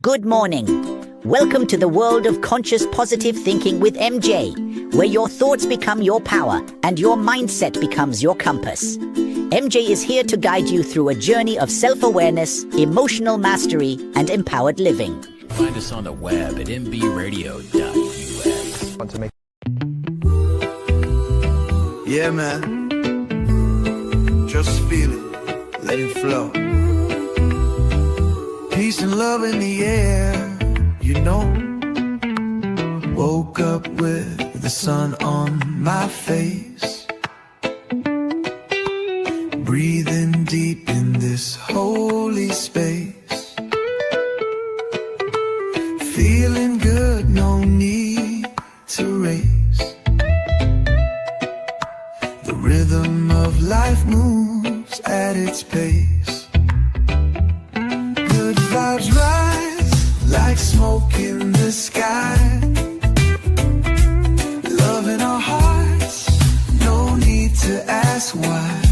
Good morning. Welcome to the world of conscious positive thinking with MJ, where your thoughts become your power and your mindset becomes your compass. MJ is here to guide you through a journey of self-awareness, emotional mastery, and empowered living. Find us on the web at mbradio.us. Yeah, man. Just feel it. Let it flow. Peace and love in the air, you know. Woke up with the sun on my face. Breathing deep in this holy space. Feeling good, no need to race. The rhythm of life moves at its pace. Good vibes rise like smoke in the sky. Love in our hearts, no need to ask why.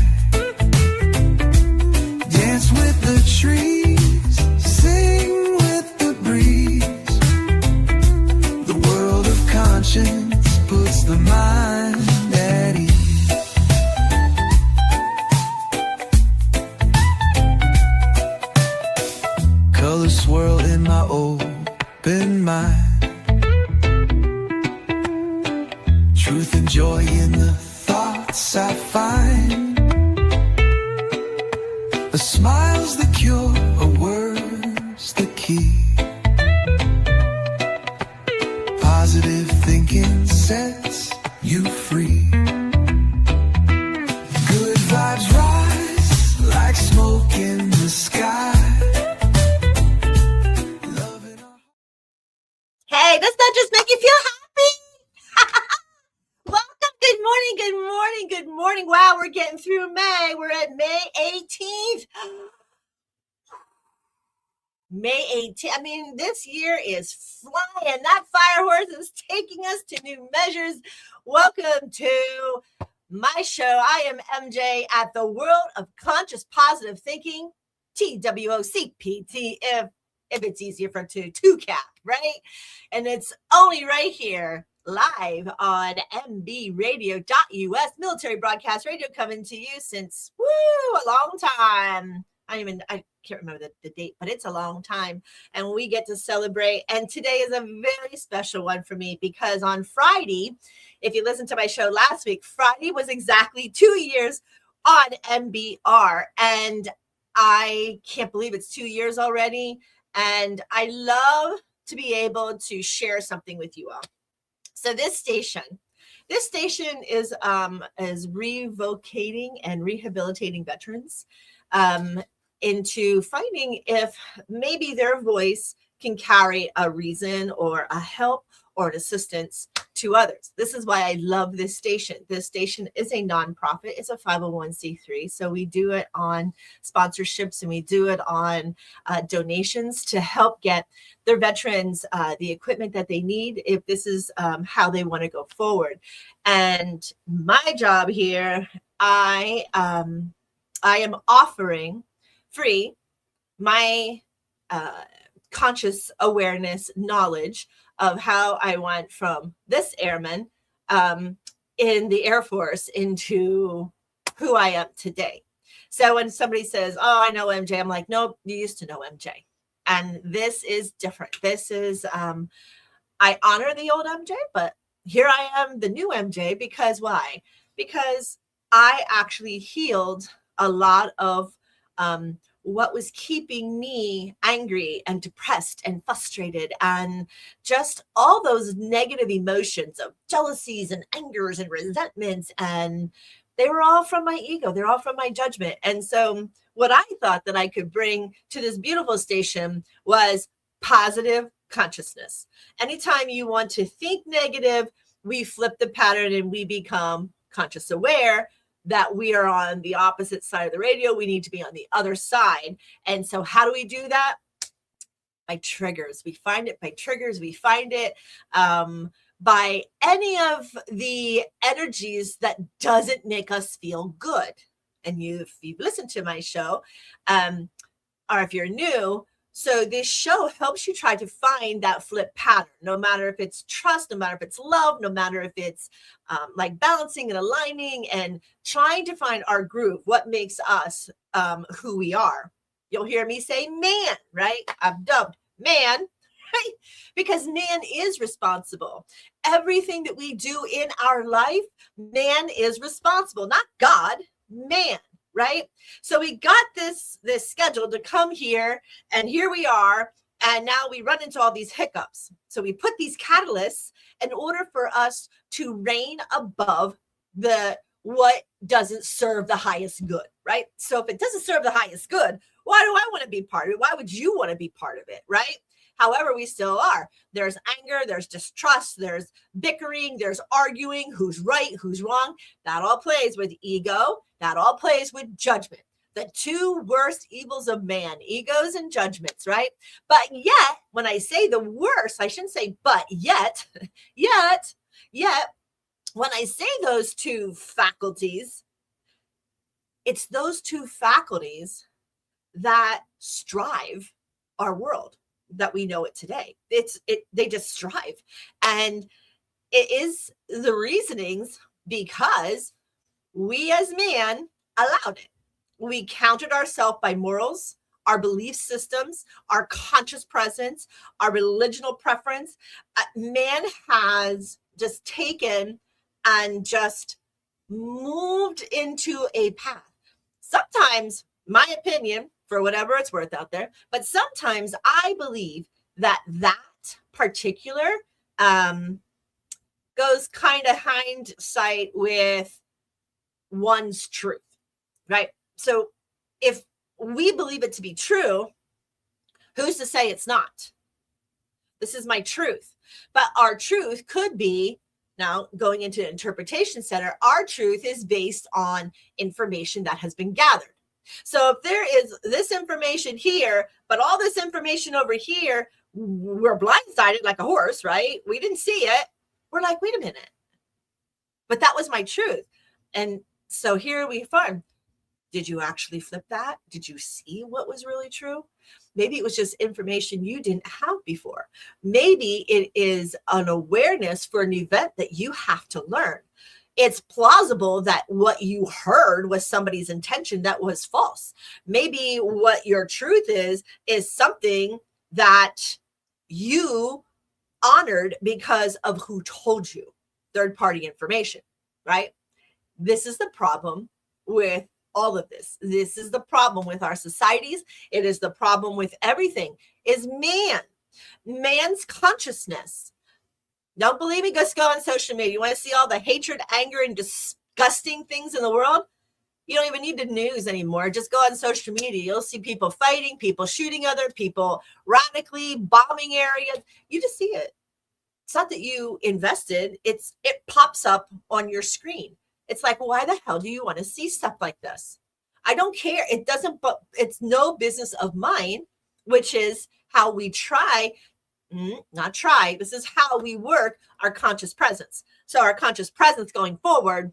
Dance with the trees, sing with the breeze. The world of conscience puts the mind at ease. Colors swirl in my open mind. Truth and joy in the thoughts I find. A smile's the cure, a word's the key. Positive thinking sets you free. Good vibes rise like smoke in the sky. Hey, does that just make you feel happy? Welcome. Good morning. Good morning. Good morning. Wow, we're getting through May. We're at May 18th. May 18th. I mean, this year is flying. That fire horse is taking us to new measures. Welcome to my show. I am MJ at the World of Conscious Positive Thinking, TWCPT, if it's easier for TWOCPT, right? And it's only right here, live on mbradio.us, military broadcast radio, coming to you since, a long time. I can't remember the date, but it's a long time. And we get to celebrate. And today is a very special one for me because on Friday, if you listened to my show last week, Friday was exactly 2 years on MBR. And I can't believe it's 2 years already. And I love to be able to share something with you all. So this station is revocating and rehabilitating veterans into finding if maybe their voice can carry a reason or a help or an assistance to others. This is why I love this station. This station is a nonprofit. It's a 501c3. So we do it on sponsorships and we do it on donations to help get their veterans the equipment that they need if this is how they want to go forward. And my job here, I am offering free my conscious awareness knowledge of how I went from this airman in the Air Force into who I am today. So when somebody says, oh, I know MJ, I'm like, nope, you used to know MJ. And this is different. This is, I honor the old MJ, but here I am, the new MJ, because why? Because I actually healed a lot of what was keeping me angry and depressed and frustrated and just all those negative emotions of jealousies and angers and resentments. And they were all from my ego. They're all from my judgment. And so what I thought that I could bring to this beautiful station was positive consciousness. Anytime you want to think negative, we flip the pattern and we become conscious aware that we are on the opposite side of the radio. We need to be on the other side. And so how do we do that? By triggers. We find it by triggers. We find it by any of the energies that doesn't make us feel good. And if you've listened to my show, or if you're new, So this show helps you try to find that flip pattern, no matter if it's trust, no matter if it's love, no matter if it's like balancing and aligning and trying to find our groove, what makes us who we are. You'll hear me say man, right? I've dubbed man, right? Because man is responsible. Everything that we do in our life, man is responsible, not God, man. Right? So we got this schedule to come here, and here we are, and now we run into all these hiccups. So we put these catalysts in order for us to reign above what doesn't serve the highest good, right? So if it doesn't serve the highest good, why do I want to be part of it? Why would you want to be part of it, right? However, we still are. There's anger, there's distrust, there's bickering, there's arguing, who's right, who's wrong. That all plays with ego. That all plays with judgment. The two worst evils of man, egos and judgments, right? But yet, when I say the worst, I shouldn't say but yet, when I say those two faculties, it's those two faculties that strive our world that we know it today. They just strive. And it is the reasonings because we as man allowed it. We counted ourselves by morals, our belief systems, our conscious presence, our religional preference. Man has just taken and just moved into a path. Sometimes, my opinion, for whatever it's worth out there, but sometimes I believe that particular goes kind of hindsight with one's truth, right? So if we believe it to be true, who's to say it's not? This is my truth. But our truth could be, now going into interpretation center, our truth is based on information that has been gathered. So if there is this information here, but all this information over here, we're blindsided like a horse, right? We didn't see it. We're like, wait a minute. But that was my truth. And so here we find, did you actually flip that? Did you see what was really true? Maybe it was just information you didn't have before. Maybe it is an awareness for an event that you have to learn. It's plausible that what you heard was somebody's intention that was false. Maybe what your truth is something that you honored because of who told you, third-party information, right? This is the problem with all of this. This is the problem with our societies. It is the problem with everything, is man's consciousness. Don't believe me? Just go on social media. You want to see all the hatred, anger, and disgusting things in the world? You don't even need the news anymore. Just go on social media. You'll see people fighting, people shooting other people, radically bombing areas. You just see it. It's not that you invested. It pops up on your screen. It's like, why the hell do you want to see stuff like this? I don't care. It doesn't, but it's no business of mine, which is how we this is how we work our conscious presence. So our conscious presence going forward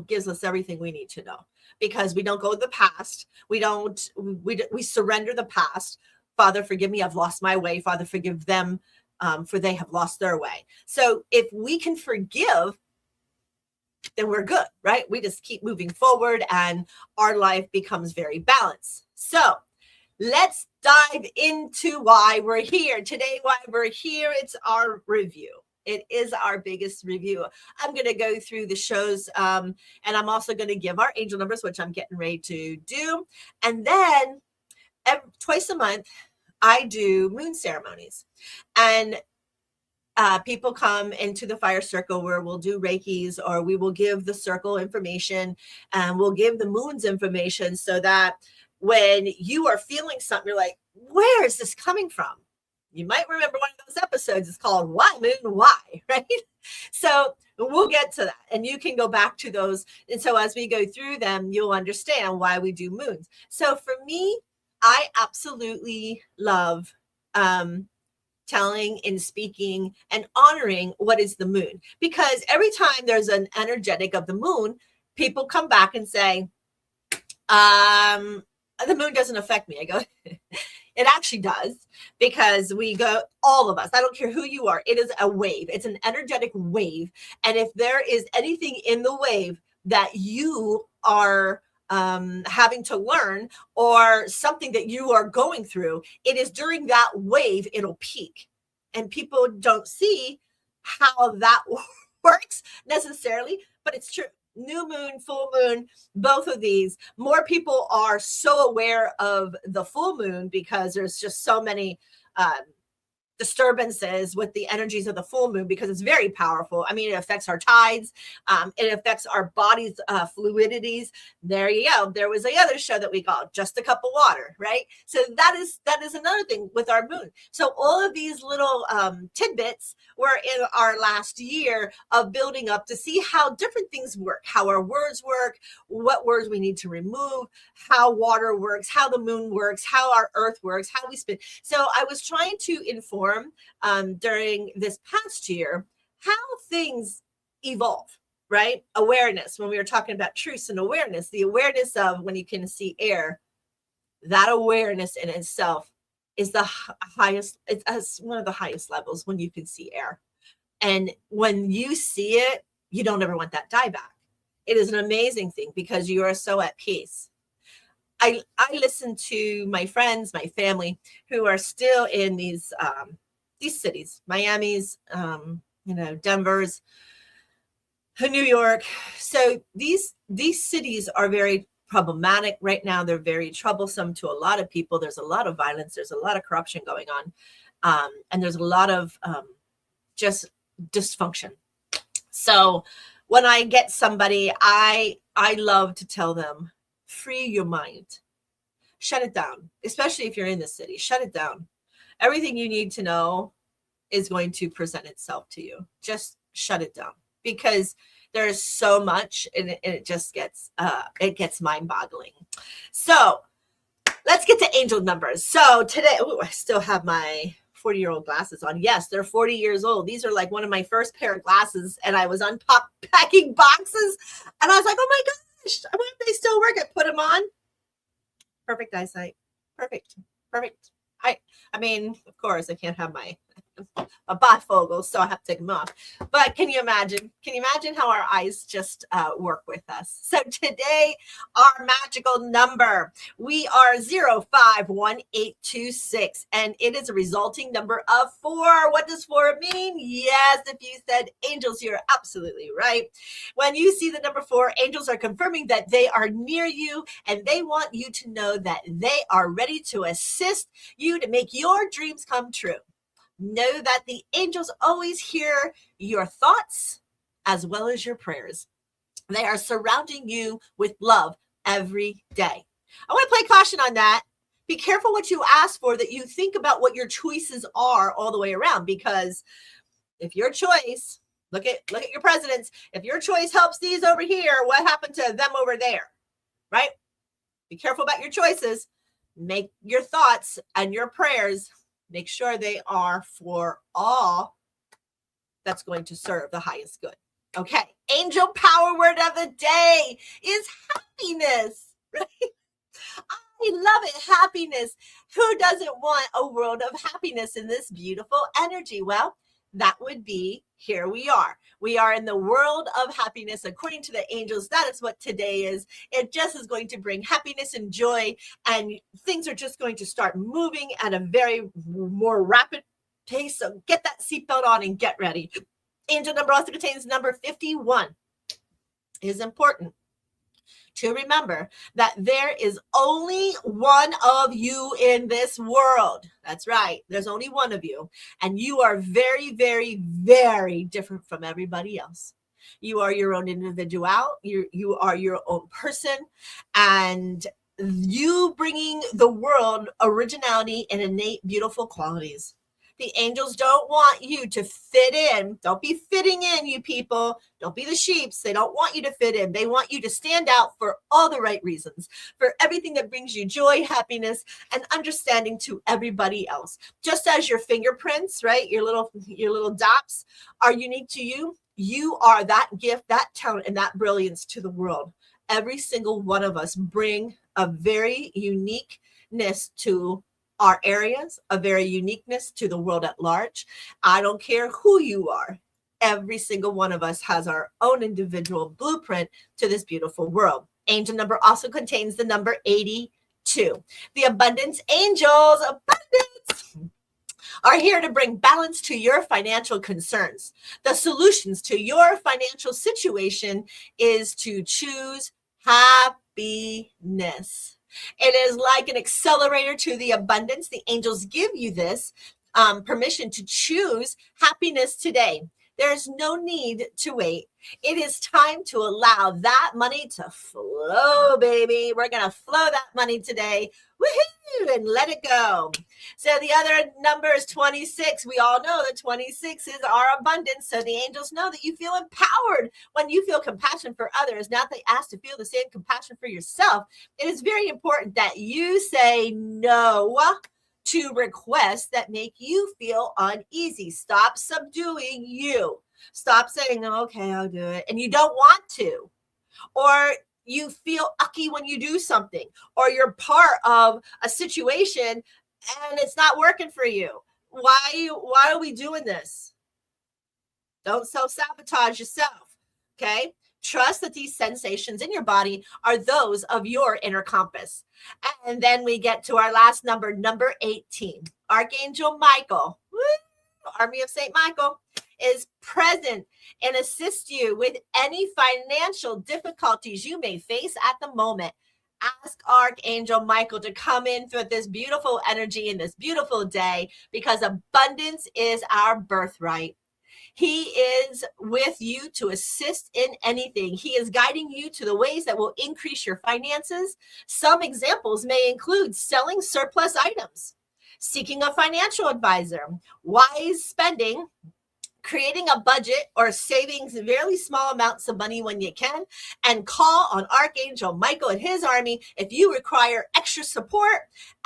gives us everything we need to know, because we don't go to the past. We surrender the past. Father, forgive me. I've lost my way. Father, forgive them, for they have lost their way. So if we can forgive, then we're good, right? We just keep moving forward and our life becomes very balanced. So let's dive into why we're here today. Why we're here. It's our review. It is our biggest review. I'm going to go through the shows, and I'm also going to give our angel numbers, which I'm getting ready to do. And then twice a month, I do moon ceremonies. And people come into the fire circle where we'll do Reikis, or we will give the circle information, and we'll give the moon's information, so that when you are feeling something, you're like, where is this coming from? You might remember one of those episodes. It's called Why Moon Why, right? So we'll get to that, and you can go back to those. And so as we go through them, you'll understand why we do moons. So for me, I absolutely love telling and speaking and honoring what is the moon, because every time there's an energetic of the moon, people come back and say, the moon doesn't affect me. I go, it actually does, because we go, all of us, I don't care who you are, it is a wave. It's an energetic wave. And if there is anything in the wave that you are having to learn, or something that you are going through, it is during that wave it'll peak. And people don't see how that works necessarily, but it's true. New moon, full moon, both of these, more people are so aware of the full moon because there's just so many disturbances with the energies of the full moon, because it's very powerful. I mean, it affects our tides. It affects our body's fluidities. There you go. There was the other show that we called Just a Cup of Water, right? So that is another thing with our moon. So all of these little tidbits were in our last year of building up to see how different things work, how our words work, what words we need to remove, how water works, how the moon works, how our earth works, how we spin. So I was trying to inform during this past year how things evolve, right? Awareness, when we were talking about truths and awareness, the awareness of when you can see air, that awareness in itself is the highest, it's one of the highest levels when you can see air. And when you see it, you don't ever want that die back. It is an amazing thing because you are so at peace. I listen to my friends, my family, who are still in these cities, Miami's, Denver's, New York. So these cities are very problematic right now. They're very troublesome to a lot of people. There's a lot of violence. There's a lot of corruption going on, and there's a lot of just dysfunction. So when I get somebody, I love to tell them, free your mind, shut it down, especially if you're in the city, shut it down. Everything you need to know is going to present itself to you. Just shut it down, because there's so much, and it just gets mind boggling. So let's get to angel numbers. So today, I still have my 40-year-old glasses on. Yes, they're 40 years old. These are like one of my first pair of glasses, and I was unpacking boxes, and I was like, oh my gosh, I wonder if they still work. I put them on. Perfect eyesight. Perfect. I mean, of course, I can't have my bifocals, so I have to take them off. But can you imagine how our eyes just work with us? So today, our magical number, we are 051826, and it is a resulting number of 4. What does 4 mean? Yes, if you said angels, you're absolutely right. When you see the number 4, angels are confirming that they are near you, and they want you to know that they are ready to assist you to make your dreams come true. Know that the angels always hear your thoughts as well as your prayers. They are surrounding you with love every day. I want to play caution on that. Be careful what you ask for, that you think about what your choices are all the way around, because if your choice, look at your presidents, if your choice helps these over here, what happened to them over there, right? Be careful about your choices. Make your thoughts and your prayers, make sure they are for all that's going to serve the highest good. Okay. Angel power word of the day is happiness, right? I love it. Happiness. Who doesn't want a world of happiness in this beautiful energy? Well, that would be, here we are. We are in the world of happiness. According to the angels, that is what today is. It just is going to bring happiness and joy, and things are just going to start moving at a very more rapid pace. So get that seatbelt on and get ready. Angel number also contains number 51. It is important to remember that there is only one of you in this world. That's right. There's only one of you. And you are very, very, very different from everybody else. You are your own individual. You are your own person. And you bringing the world originality and innate beautiful qualities. The angels don't want you to fit in. Don't be fitting in, you people. Don't be the sheeps. They don't want you to fit in. They want you to stand out for all the right reasons, for everything that brings you joy, happiness, and understanding to everybody else. Just as your fingerprints, right, your little dots are unique to you, you are that gift, that talent, and that brilliance to the world. Every single one of us bring a very uniqueness to our areas, a very uniqueness to the world at large. I don't care who you are. Every single one of us has our own individual blueprint to this beautiful world. Angel number also contains the number 82. The abundance angels, abundance, are here to bring balance to your financial concerns. The solutions to your financial situation is to choose happiness. It is like an accelerator to the abundance. The angels give you this permission to choose happiness today. There's no need to wait. It is time to allow that money to flow, baby. We're going to flow that money today. Woohoo! And let it go. So the other number is 26. We all know that 26 is our abundance. So the angels know that you feel empowered when you feel compassion for others. Now they ask to feel the same compassion for yourself. It is very important that you say no to requests that make you feel uneasy. Stop subduing you. Stop saying, okay, I'll do it. And you don't want to. Or you feel ucky when you do something. Or you're part of a situation and it's not working for you. Why are we doing this? Don't self-sabotage yourself. Okay? Trust that these sensations in your body are those of your inner compass. And then we get to our last number, number 18. Archangel Michael, Army of St. Michael, is present and assist you with any financial difficulties you may face at the moment. Ask Archangel Michael to come in through this beautiful energy in this beautiful day, because abundance is our birthright. He is with you to assist in anything. He is guiding you to the ways that will increase your finances. Some examples may include selling surplus items, seeking a financial advisor, wise spending, creating a budget, or saving very small amounts of money when you can, and call on Archangel Michael and his army if you require extra support,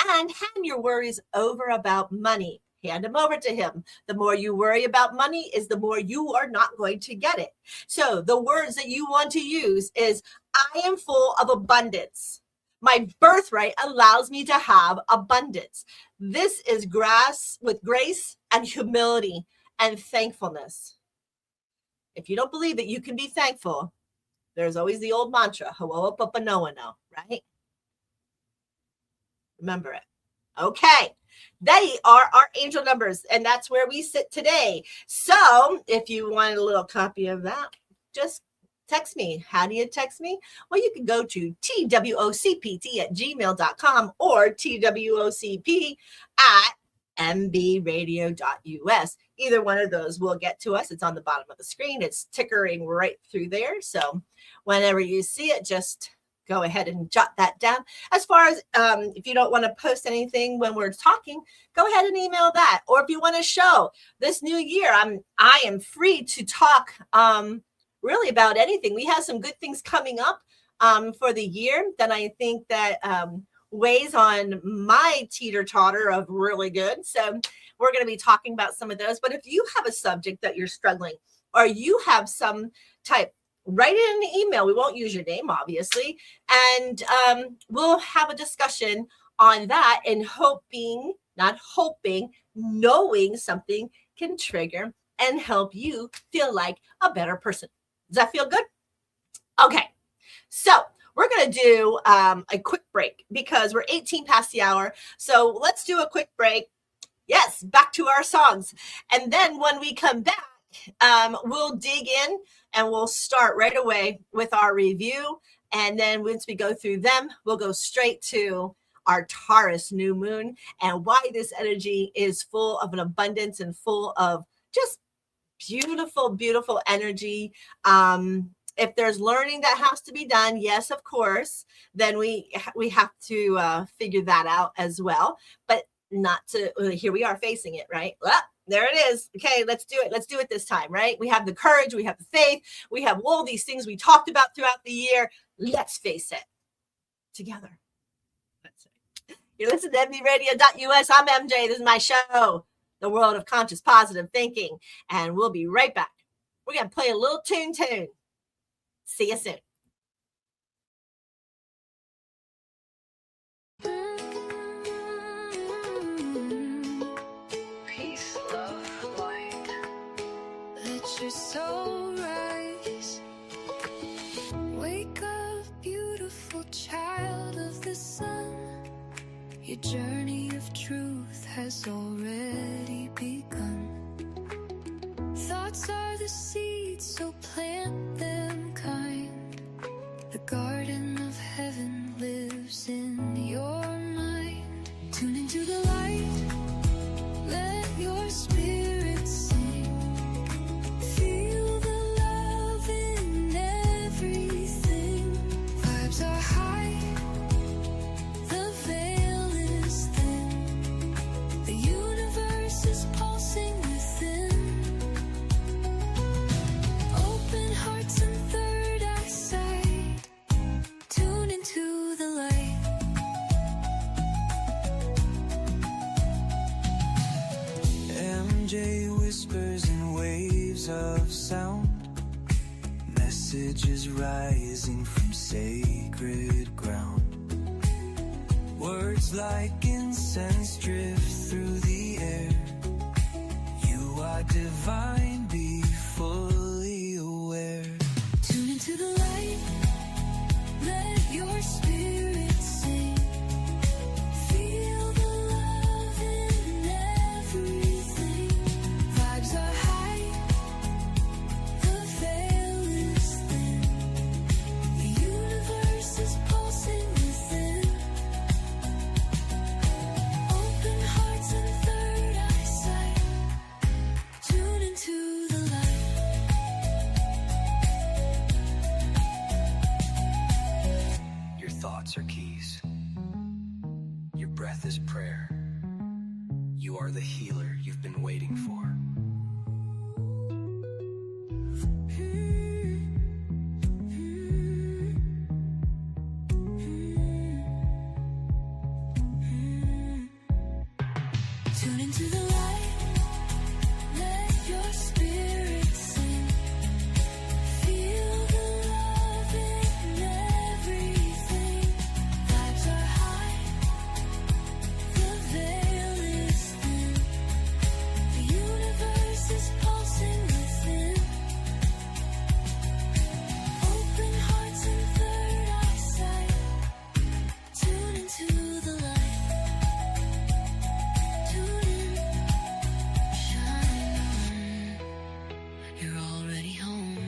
and hand your worries over about money. Hand them over to him. The more you worry about money is the more you are not going to get it. So the words that you want to use is, I am full of abundance. My birthright allows me to have abundance. This is grace with grace and humility and thankfulness. If you don't believe that you can be thankful, there's always the old mantra, Ho'oponopono, right? Remember it. Okay. They are our angel numbers, and that's where we sit today. So if you want a little copy of that, just text me. How do you text me? Well, you can go to TWOCPT@gmail.com or TWOCP@mbradio.us. Either one of those will get to us. It's on the bottom of the screen. It's tickering right through there. So whenever you see it, just go ahead and jot that down. As far as if you don't want to post anything when we're talking, go ahead and email that. Or if you want to show this new year, I am free to talk really about anything. We have some good things coming up for the year that I think that weighs on my teeter-totter of really good. So we're going to be talking about some of those. But if you have a subject that you're struggling, or you have some type, write it in the email. We won't use your name, obviously. And we'll have a discussion on that, and knowing something can trigger and help you feel like a better person. Does that feel good? Okay. So we're going to do a quick break because we're 18 past the hour. So let's do a quick break. Yes, back to our songs. And then when we come back, we'll dig in and we'll start right away with our review. And then once we go through them, we'll go straight to our Taurus new moon and why this energy is full of an abundance and full of just beautiful, beautiful energy. If there's learning that has to be done, yes, of course, then we have to figure that out as well. But not to, here we are facing it, right? Well, there it is. Okay, let's do it. Let's do it this time, right? We have the courage. We have the faith. We have all these things we talked about throughout the year. Let's face it together. That's it. You're listening to mbradio.us. I'm MJ. This is my show, The World of Conscious Positive Thinking. And we'll be right back. We're going to play a little tune. See you soon. Peace, love, light. Let your soul rise. Wake up, beautiful child of the sun. Your journey of truth has already begun. Thoughts are the seeds, so plant them kind. The garden of heaven lives in your mind. Tune into the light, let your spirit sing. Feel the love in everything. Vibes are high, the veil is thin. The universe is pulsing within. Open hearts and third eyesight. Tune into the light. MJ whispers in waves of sound. Messages rising from sacred ground. Words like incense drift through the air. You are divine, be fully aware. Tune into the light, let your spirit sing. Feel the love in everything. Vibes are high, the veil is thin. The universe is pulsing within. Open hearts and third eyesight. Tune into the light. Your thoughts are keys. Your breath is prayer. You are the healer you've been waiting for. Tune into the light, let your spirit sing. Feel the love in everything. Vibes are high, the veil is thin. The universe is pulsing within. Open hearts and third eyesight. Tune into the light. Tune in, shine on. You're already home.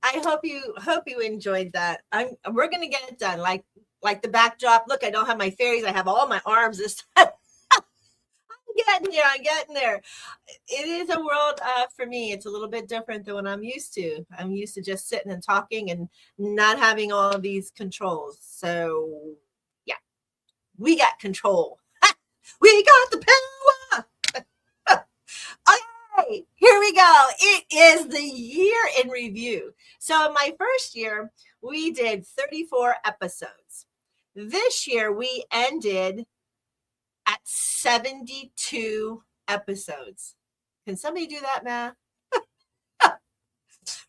I hope you enjoyed that. We're gonna get it done. Like the backdrop. Look, I don't have my fairies. I have all my arms this time. I'm getting there. It is a world for me. It's a little bit different than what I'm used to. I'm used to just sitting and talking and not having all of these controls. So yeah, we got control. We got the power. Okay, here we go. It is the year in review. So my first year, we did 34 episodes. This year, we ended at 72 episodes. Can somebody do that math?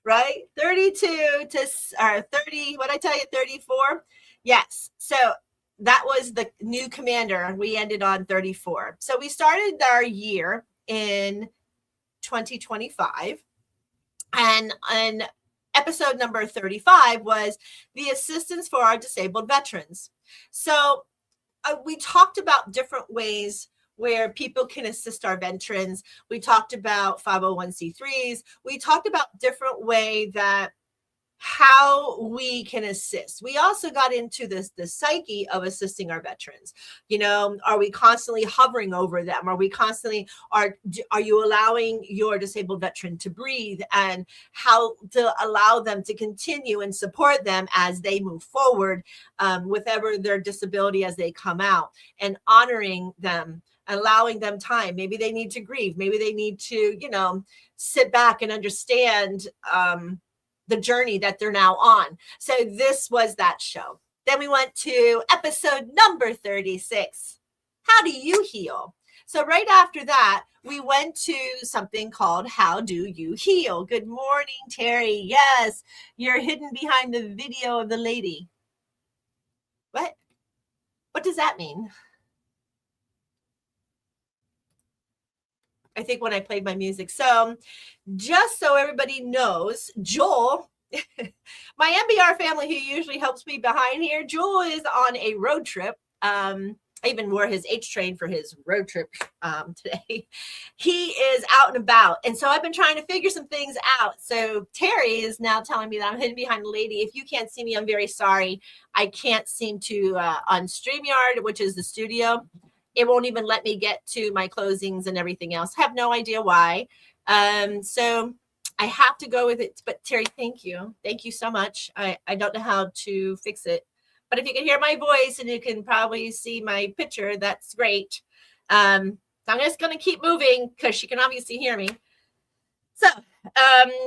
Right? 32 to or 30, what I tell you, 34? Yes. So that was the new commander. We ended on 34. So we started our year in 2025. And episode number 35 was the assistance for our disabled veterans. So we talked about different ways where people can assist our veterans. We talked about 501c3s. We talked about different ways that how we can assist. We also got into the psyche of assisting our veterans. You know, are we constantly hovering over them? Are we constantly, are you allowing your disabled veteran to breathe, and how to allow them to continue and support them as they move forward with whatever their disability as they come out, and honoring them, allowing them time. Maybe they need to grieve. Maybe they need to, you know, sit back and understand the journey that they're now on. So this was that show. Then we went to episode number 36. How do you heal? So right after that, we went to something called How Do You Heal? Good morning, Terry. Yes, you're hidden behind the video of the lady. What? What does that mean? I think when I played my music. So just so everybody knows, Joel, my MBR family who usually helps me behind here, Joel is on a road trip. I even wore his H train for his road trip today. He is out and about. And so I've been trying to figure some things out. So Terry is now telling me that I'm hidden behind a lady. If you can't see me, I'm very sorry. I can't seem to, on StreamYard, which is the studio, it won't even let me get to my closings and everything else. Have no idea why. So I have to go with it. But Terry, thank you. Thank you so much. I don't know how to fix it. But if you can hear my voice and you can probably see my picture, that's great. So I'm just going to keep moving because she can obviously hear me. So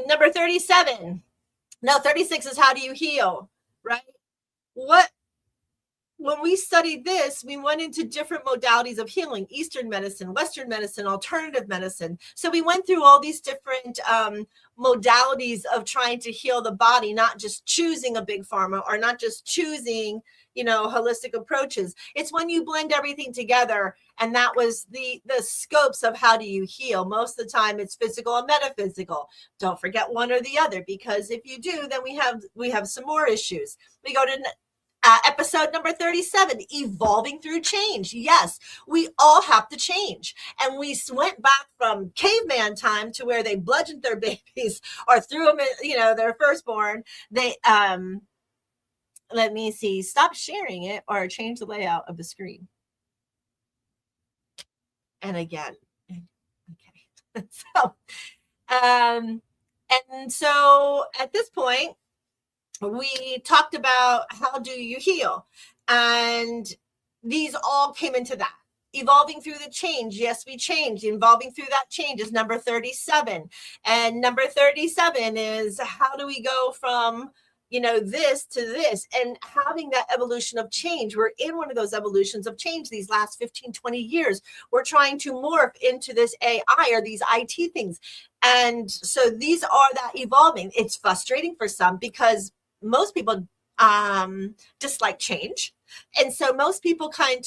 number 37. No, 36 is how do you heal, right? When we studied this, we went into different modalities of healing: Eastern medicine, Western medicine, alternative medicine. So we went through all these different modalities of trying to heal the body, not just choosing a big pharma or not just choosing, holistic approaches. It's when you blend everything together. And that was the scopes of how do you heal. Most of the time it's physical and metaphysical. Don't forget one or the other, because if you do, then we have some more issues. We go to episode number 37, evolving through change. Yes, we all have to change. And we went back from caveman time to where they bludgeoned their babies or threw them in, their firstborn. They, let me see, stop sharing it or change the layout of the screen. And again, okay. So at this point, we talked about how do you heal, and these all came into that. Evolving through the change. Yes, we changed. Evolving through that change is number 37. And number 37 is how do we go from, this to this, and having that evolution of change. We're in one of those evolutions of change these last 15, 20 years. We're trying to morph into this AI or these IT things. And so these are that evolving. It's frustrating for some because most people dislike change. And so most people kind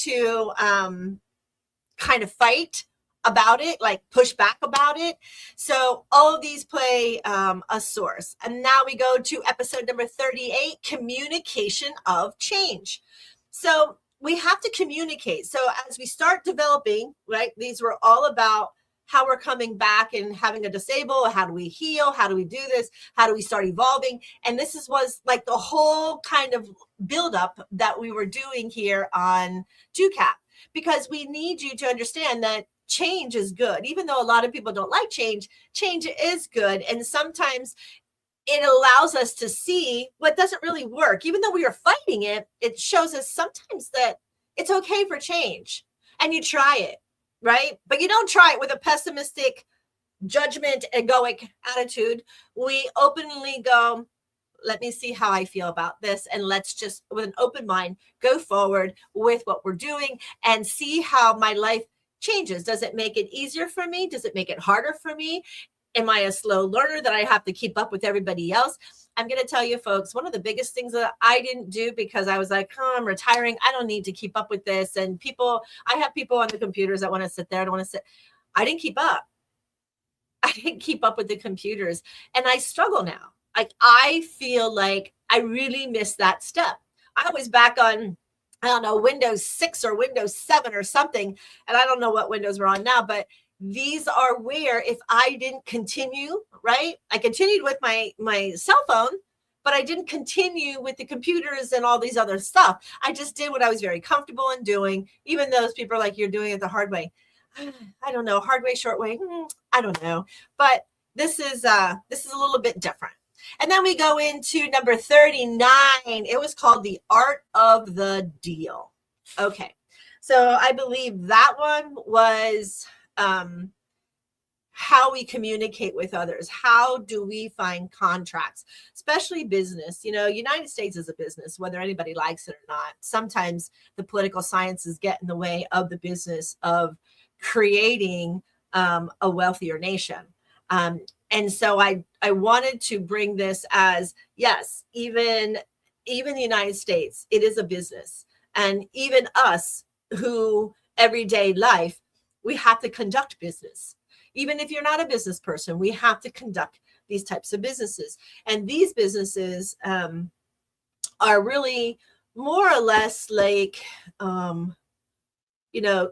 of fight about it, like push back about it. So all of these play a source. And now we go to episode number 38, communication of change. So we have to communicate. So as we start developing, right, these were all about how we're coming back and having a disable. How do we heal? How do we do this? How do we start evolving? And this was like the whole kind of buildup that we were doing here on TWOCPT, because we need you to understand that change is good. Even though a lot of people don't like change, change is good. And sometimes it allows us to see what doesn't really work. Even though we are fighting it, it shows us sometimes that it's okay for change, and you try it. Right? But you don't try it with a pessimistic judgment egoic attitude. We openly go, let me see how I feel about this. And let's just, with an open mind, go forward with what we're doing and see how my life changes. Does it make it easier for me? Does it make it harder for me? Am I a slow learner that I have to keep up with everybody else? I'm going to tell you, folks, one of the biggest things that I didn't do because I was like, I'm retiring. I don't need to keep up with this. And I have people on the computers that want to sit there. I don't want to sit. I didn't keep up. I didn't keep up with the computers. And I struggle now. Like, I feel like I really missed that step. I was back on, I don't know, Windows 6 or Windows 7 or something. And I don't know what Windows we're on now, but these are where if I didn't continue, right? I continued with my cell phone, but I didn't continue with the computers and all these other stuff. I just did what I was very comfortable in doing, even those people are like, you're doing it the hard way. I don't know, hard way, short way. I don't know. But this is a little bit different. And then we go into number 39. It was called The Art of the Deal. Okay. So I believe that one was how we communicate with others. How do we find contracts, especially business? United States is a business, whether anybody likes it or not. Sometimes the political sciences get in the way of the business of creating a wealthier nation. And so I wanted to bring this as, yes, even the United States, it is a business. And even us who everyday life, we have to conduct business. Even if you're not a business person, we have to conduct these types of businesses. And these businesses are really more or less like,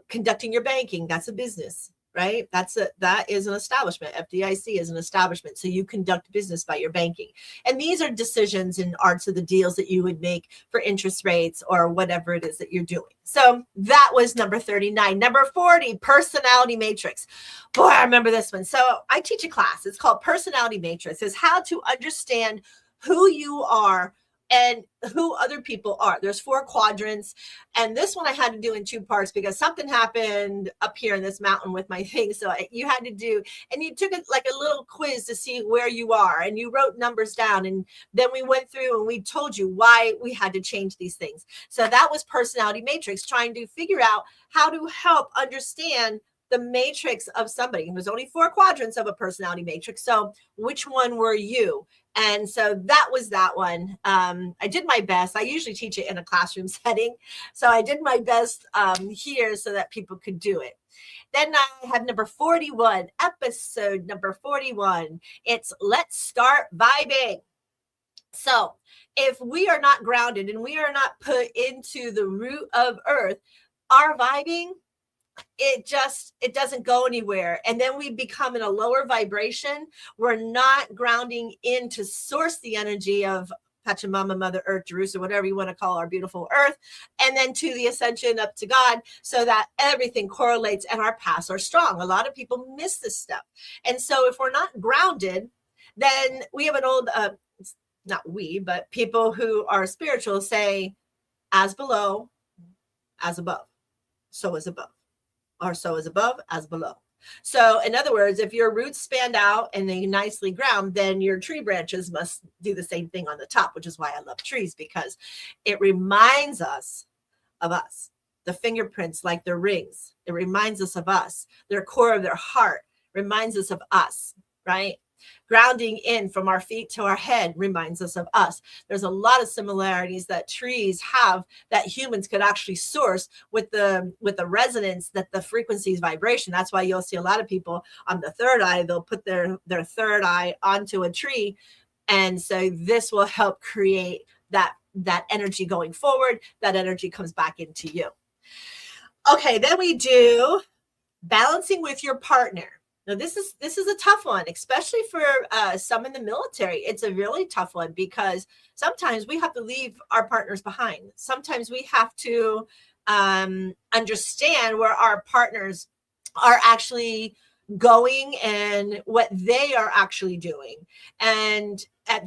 conducting your banking. That's a business, right? That is an establishment. FDIC is an establishment. So you conduct business by your banking. And these are decisions and arts of the deals that you would make for interest rates or whatever it is that you're doing. So that was number 39. Number 40, personality matrix. Boy, I remember this one. So I teach a class. It's called Personality Matrix. It's how to understand who you are and who other people are. There's 4 quadrants. And this one I had to do in 2 parts because something happened up here in this mountain with my thing. So you had to do, and you took it like a little quiz to see where you are. And you wrote numbers down. And then we went through and we told you why we had to change these things. So that was personality matrix, trying to figure out how to help understand the matrix of somebody. And there's only 4 quadrants of a personality matrix. So which one were you? And so that was that one. I did my best. I usually teach it in a classroom setting. So I did my best here so that people could do it. Then I have number 41, episode number 41. It's Let's Start Vibing. So if we are not grounded and we are not put into the root of earth, our vibing, it doesn't go anywhere. And then we become in a lower vibration. We're not grounding in to source the energy of Pachamama, Mother Earth, Jerusalem, whatever you want to call our beautiful earth, and then to the ascension up to God, so that everything correlates and our paths are strong. A lot of people miss this stuff. And so if we're not grounded, then we have an old, not we, but people who are spiritual say, as below, as above, so is above. Or so is above, as below. So in other words, if your roots spanned out and they nicely ground, then your tree branches must do the same thing on the top, which is why I love trees, because it reminds us of us. The fingerprints, like their rings, it reminds us of us. Their core of their heart reminds us of us, right? Grounding in from our feet to our head reminds us of us. There's a lot of similarities that trees have that humans could actually source with the resonance, that the frequency's vibration. That's why you'll see a lot of people on the third eye, they'll put their third eye onto a tree. And so this will help create that energy going forward. That energy comes back into you. Okay, then we do balancing with your partner. Now, this is a tough one, especially for some in the military. It's a really tough one because sometimes we have to leave our partners behind. Sometimes we have to understand where our partners are actually going and what they are actually doing. And at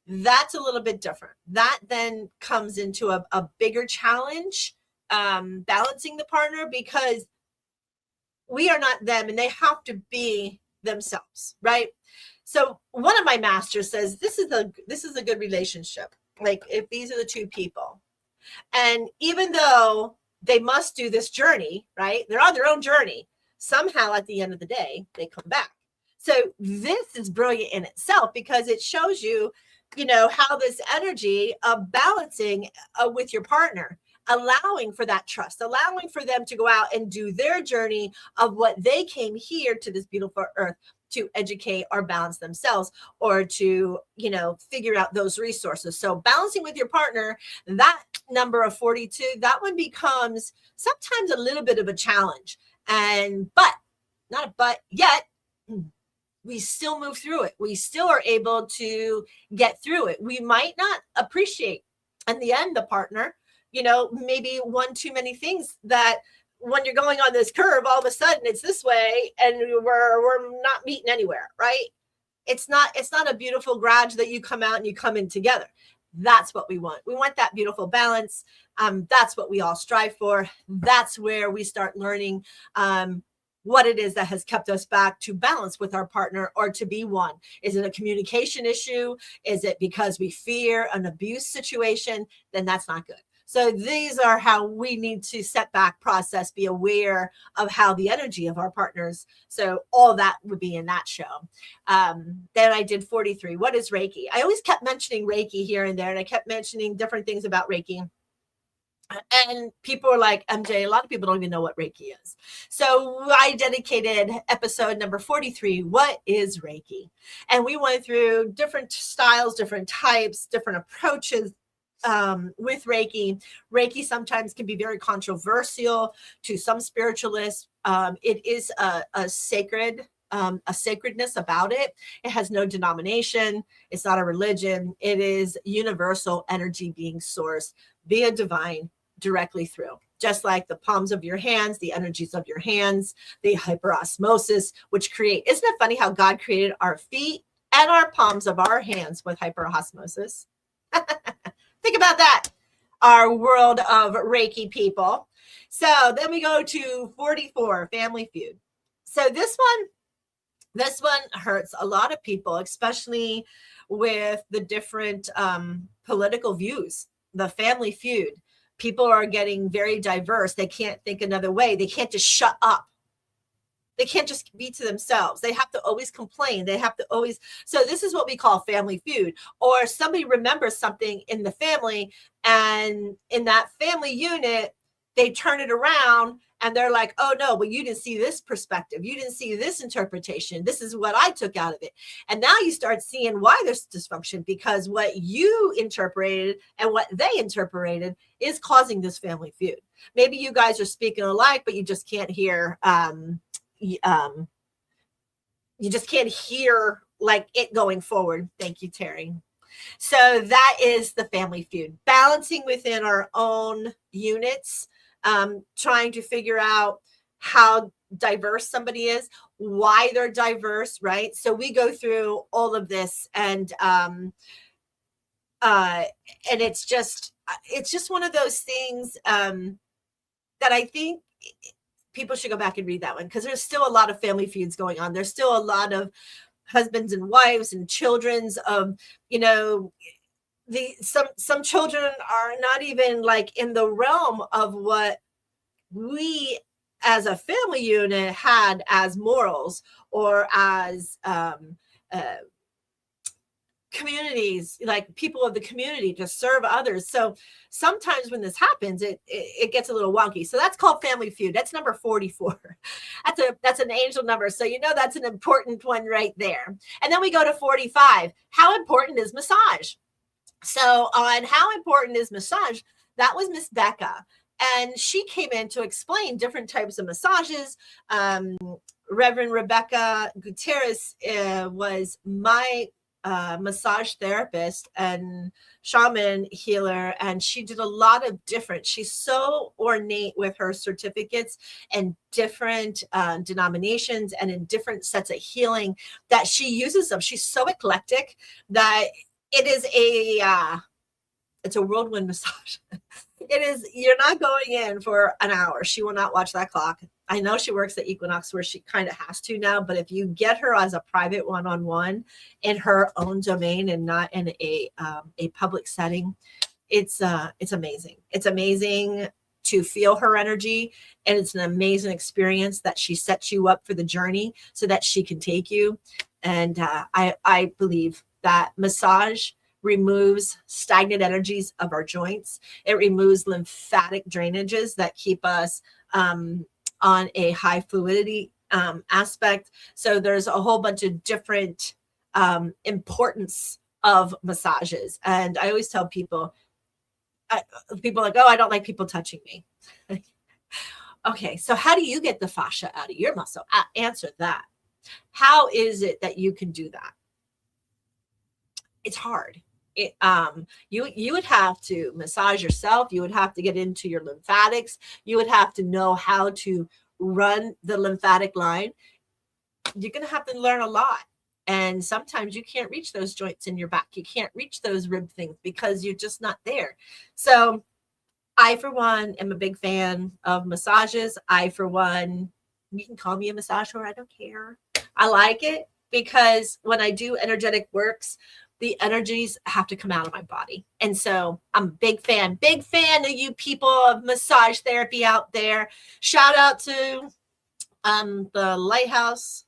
that's a little bit different. That then comes into a bigger challenge, balancing the partner, because we are not them and they have to be themselves, right? So one of my masters says, this is a good relationship. Like if these are the 2 people, and even though they must do this journey, right? They're on their own journey. Somehow at the end of the day, they come back. So this is brilliant in itself because it shows you, how this energy of balancing with your partner, allowing for that trust, allowing for them to go out and do their journey of what they came here to this beautiful earth to educate or balance themselves, or to, figure out those resources. So balancing with your partner, that number of 42, that one becomes sometimes a little bit of a challenge. But yet we still move through it. We still are able to get through it. We might not appreciate in the end the partner, maybe one too many things, that when you're going on this curve, all of a sudden it's this way and we're not meeting anywhere, right? It's not a beautiful garage that you come out and you come in together. That's what we want. We want that beautiful balance. That's what we all strive for. That's where we start learning what it is that has kept us back to balance with our partner or to be one. Is it a communication issue? Is it because we fear an abuse situation? Then that's not good. So these are how we need to set back, process, be aware of how the energy of our partners. So all that would be in that show. Then I did 43. What is Reiki? I always kept mentioning Reiki here and there, and I kept mentioning different things about Reiki. And people are like, MJ, a lot of people don't even know what Reiki is. So I dedicated episode number 43, what is Reiki? And we went through different styles, different types, different approaches with Reiki. Reiki sometimes can be very controversial to some spiritualists. It is a sacredness about it. It has no denomination. It's not a religion. It is universal energy being sourced via divine directly through, just like the palms of your hands, the energies of your hands, the hyperosmosis, which create, isn't it funny how God created our feet and our palms of our hands with hyperosmosis? Think about that, our world of Reiki people. So then we go to 44, Family Feud. So this one hurts a lot of people, especially with the different political views. The Family Feud. People are getting very diverse. They can't think another way. They can't just shut up. They can't just be to themselves. They have to always complain. They have to always. So this is what we call Family Feud. Or somebody remembers something in the family, and in that family unit, they turn it around and they're like, oh no, well, you didn't see this perspective. You didn't see this interpretation. This is what I took out of it. And now you start seeing why there's dysfunction, because what you interpreted and what they interpreted is causing this family feud. Maybe you guys are speaking alike, but you just can't hear, you just can't hear like it going forward. Thank you, Terry. So that is the family feud, balancing within our own units, trying to figure out how diverse somebody is, why they're diverse, right? So we go through all of this, and it's just one of those things that I think people should go back and read that one, because there's still a lot of family feuds going on. There's still a lot of husbands and wives and children's of, some children are not even like in the realm of what we as a family unit had as morals or as communities, like people of the community to serve others. So sometimes when this happens, it gets a little wonky. So that's called Family Feud. That's number 44. That's an angel number. So that's an important one right there. And then we go to 45. How important is massage? So on how important is massage, that was Miss Becca. And she came in to explain different types of massages. Reverend Rebecca Gutierrez was my massage therapist and shaman healer, and she did a lot of different. She's so ornate with her certificates and different denominations and in different sets of healing that she uses them. She's so eclectic that it is it's a whirlwind massage. It is, you're not going in for an hour. She will not watch that clock. I know she works at Equinox where she kind of has to now, but if you get her as a private one-on-one in her own domain and not in a public setting, it's amazing. It's amazing to feel her energy, and it's an amazing experience that she sets you up for the journey so that she can take you. And I believe that massage removes stagnant energies of our joints. It removes lymphatic drainages that keep us on a high fluidity aspect. So there's a whole bunch of different importance of massages. And I always tell people are like, oh, I don't like people touching me. Okay, so how do you get the fascia out of your muscle? Answer that. How is it that you can do that? It's hard. You would have to massage yourself. You would have to get into your lymphatics. You would have to know how to run the lymphatic line. You're going to have to learn a lot. And sometimes you can't reach those joints in your back. You can't reach those rib things because you're just not there. So I, for one, am a big fan of massages. I, for one, you can call me a massager. I don't care. I like it because when I do energetic works, the energies have to come out of my body. And so I'm a big fan of you people of massage therapy out there. Shout out to the Lighthouse.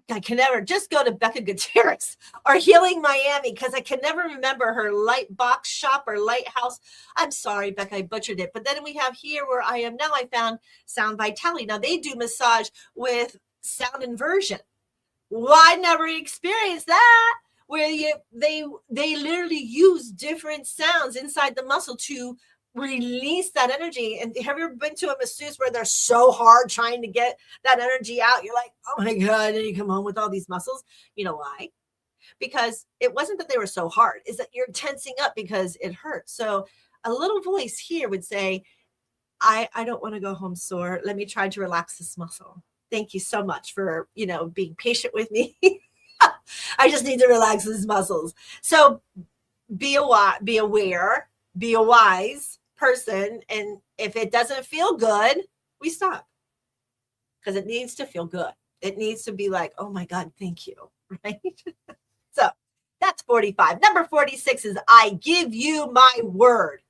I can never just go to Becca Gutierrez or Healing Miami because I can never remember her light box shop or lighthouse. I'm sorry, Becca, I butchered it. But then we have here where I am now, I found Sound Vitality. Now they do massage with sound inversion. Well, I never experienced that where they literally use different sounds inside the muscle to release that energy. And have you ever been to a masseuse where they're so hard trying to get that energy out? You're like, oh my God, and you come home with all these muscles. You know why? Because it wasn't that they were so hard, is that you're tensing up because it hurts. So a little voice here would say, I don't want to go home sore. Let me try to relax this muscle. Thank you so much for, being patient with me. I just need to relax these muscles. So be aware, be a wise person. And if it doesn't feel good, we stop because it needs to feel good. It needs to be like, oh my God, thank you. Right. So that's 45. Number 46 is I give you my word.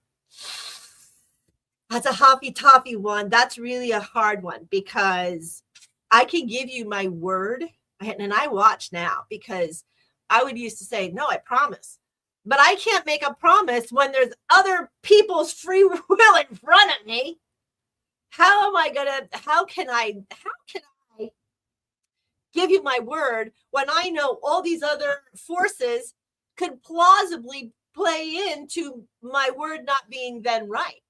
That's a hoppy toppy one. That's really a hard one because I can give you my word. And I watch now because I would used to say, no, I promise. But I can't make a promise when there's other people's free will in front of me. How can I give you my word when I know all these other forces could plausibly play into my word not being then right?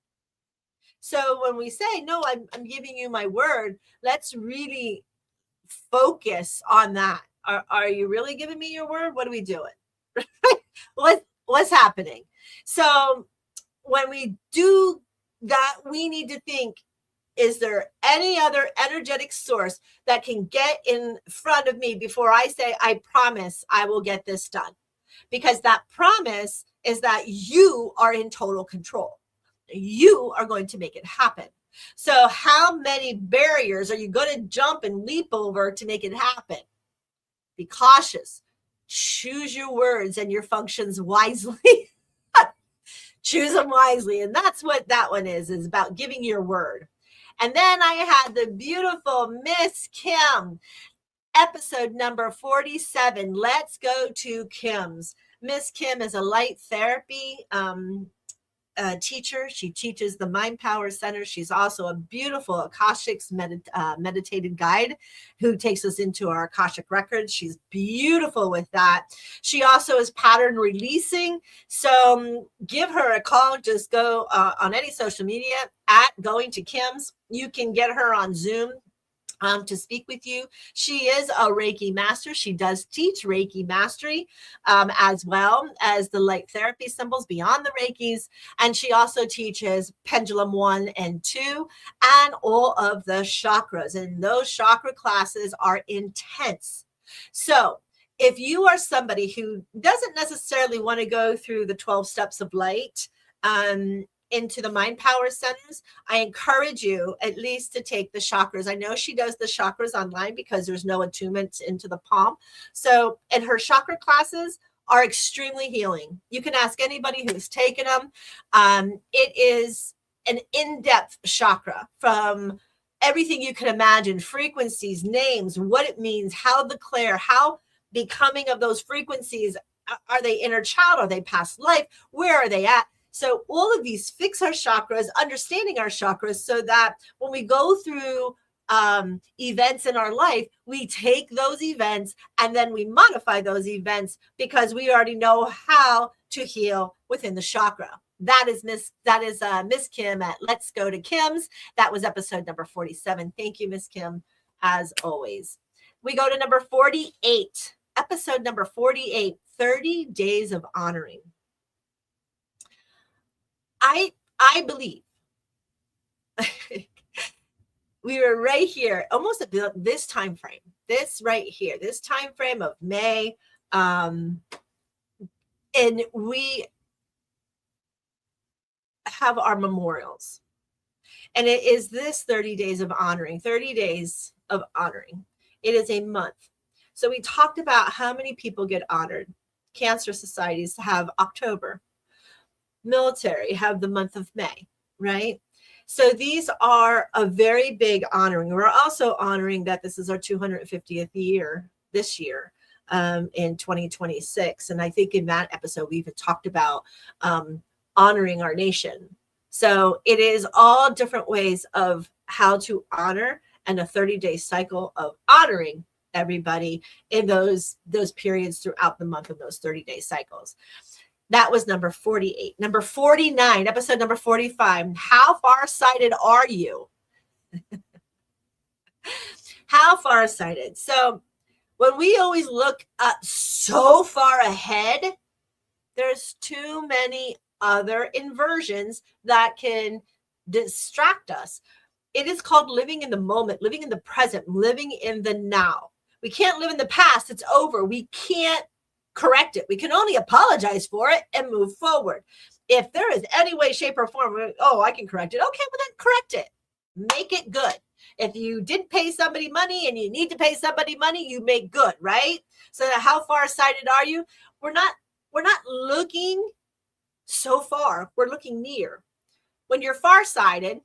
So when we say, no, I'm giving you my word, let's really focus on that. Are you really giving me your word? What are we doing? What's happening? So when we do that, we need to think, is there any other energetic source that can get in front of me before I say, I promise I will get this done? Because that promise is that you are in total control. You are going to make it happen. So how many barriers are you going to jump and leap over to make it happen? Be cautious. Choose your words and your functions wisely. Choose them wisely. And that's what that one is about giving your word. And then I had the beautiful Miss Kim, episode number 47. Let's go to Kim's. Miss Kim is a light therapy teacher. She teaches the Mind Power Center. She's also a beautiful Akashics meditated guide who takes us into our Akashic records. She's beautiful with that. She also is pattern releasing. So give her a call. Just go on any social media at Going to Kim's. You can get her on Zoom to speak with you. She is a Reiki master. She does teach Reiki mastery as well as the light therapy symbols beyond the Reikis. And she also teaches pendulum 1 and 2 and all of the chakras. And those chakra classes are intense. So if you are somebody who doesn't necessarily want to go through the 12 steps of light, into the Mind Power Centers, I encourage you at least to take the chakras. I know she does the chakras online because there's no attunement into the palm. So, and her chakra classes are extremely healing. You can ask anybody who's taken them. It is an in-depth chakra from everything you can imagine, frequencies, names, what it means, how to declare, how becoming of those frequencies. Are they inner child? Are they past life? Where are they at? So all of these fix our chakras, understanding our chakras so that when we go through events in our life, we take those events and then we modify those events because we already know how to heal within the chakra. That is Miss Kim at Let's Go to Kim's. That was episode number 47. Thank you, Miss Kim, as always. We go to number 48, episode number 48, 30 Days of Honoring. I believe we were right here, almost at this time frame, this right here, this time frame of May, and we have our memorials, and it is this 30 days of honoring, 30 days of honoring. It is a month. So we talked about how many people get honored. Cancer societies have October. Military have the month of May, right? So these are a very big honoring. We're also honoring that this is our 250th year this year, in 2026. And I think in that episode, we even talked about honoring our nation. So it is all different ways of how to honor, and a 30-day cycle of honoring everybody in those periods throughout the month of those 30-day cycles. That was number 48. Number 49, episode number 45. How far-sighted are you? How far-sighted? So when we always look so far ahead, there's too many other inversions that can distract us. It is called living in the moment, living in the present, living in the now. We can't live in the past. It's over. We can't correct it. We can only apologize for it and move forward. If there is any way, shape, or form, I can correct it. Okay, well then correct it. Make it good. If you did pay somebody money and you need to pay somebody money, you make good, right? So how far-sighted are you? We're not looking so far. We're looking near. When you're far-sighted,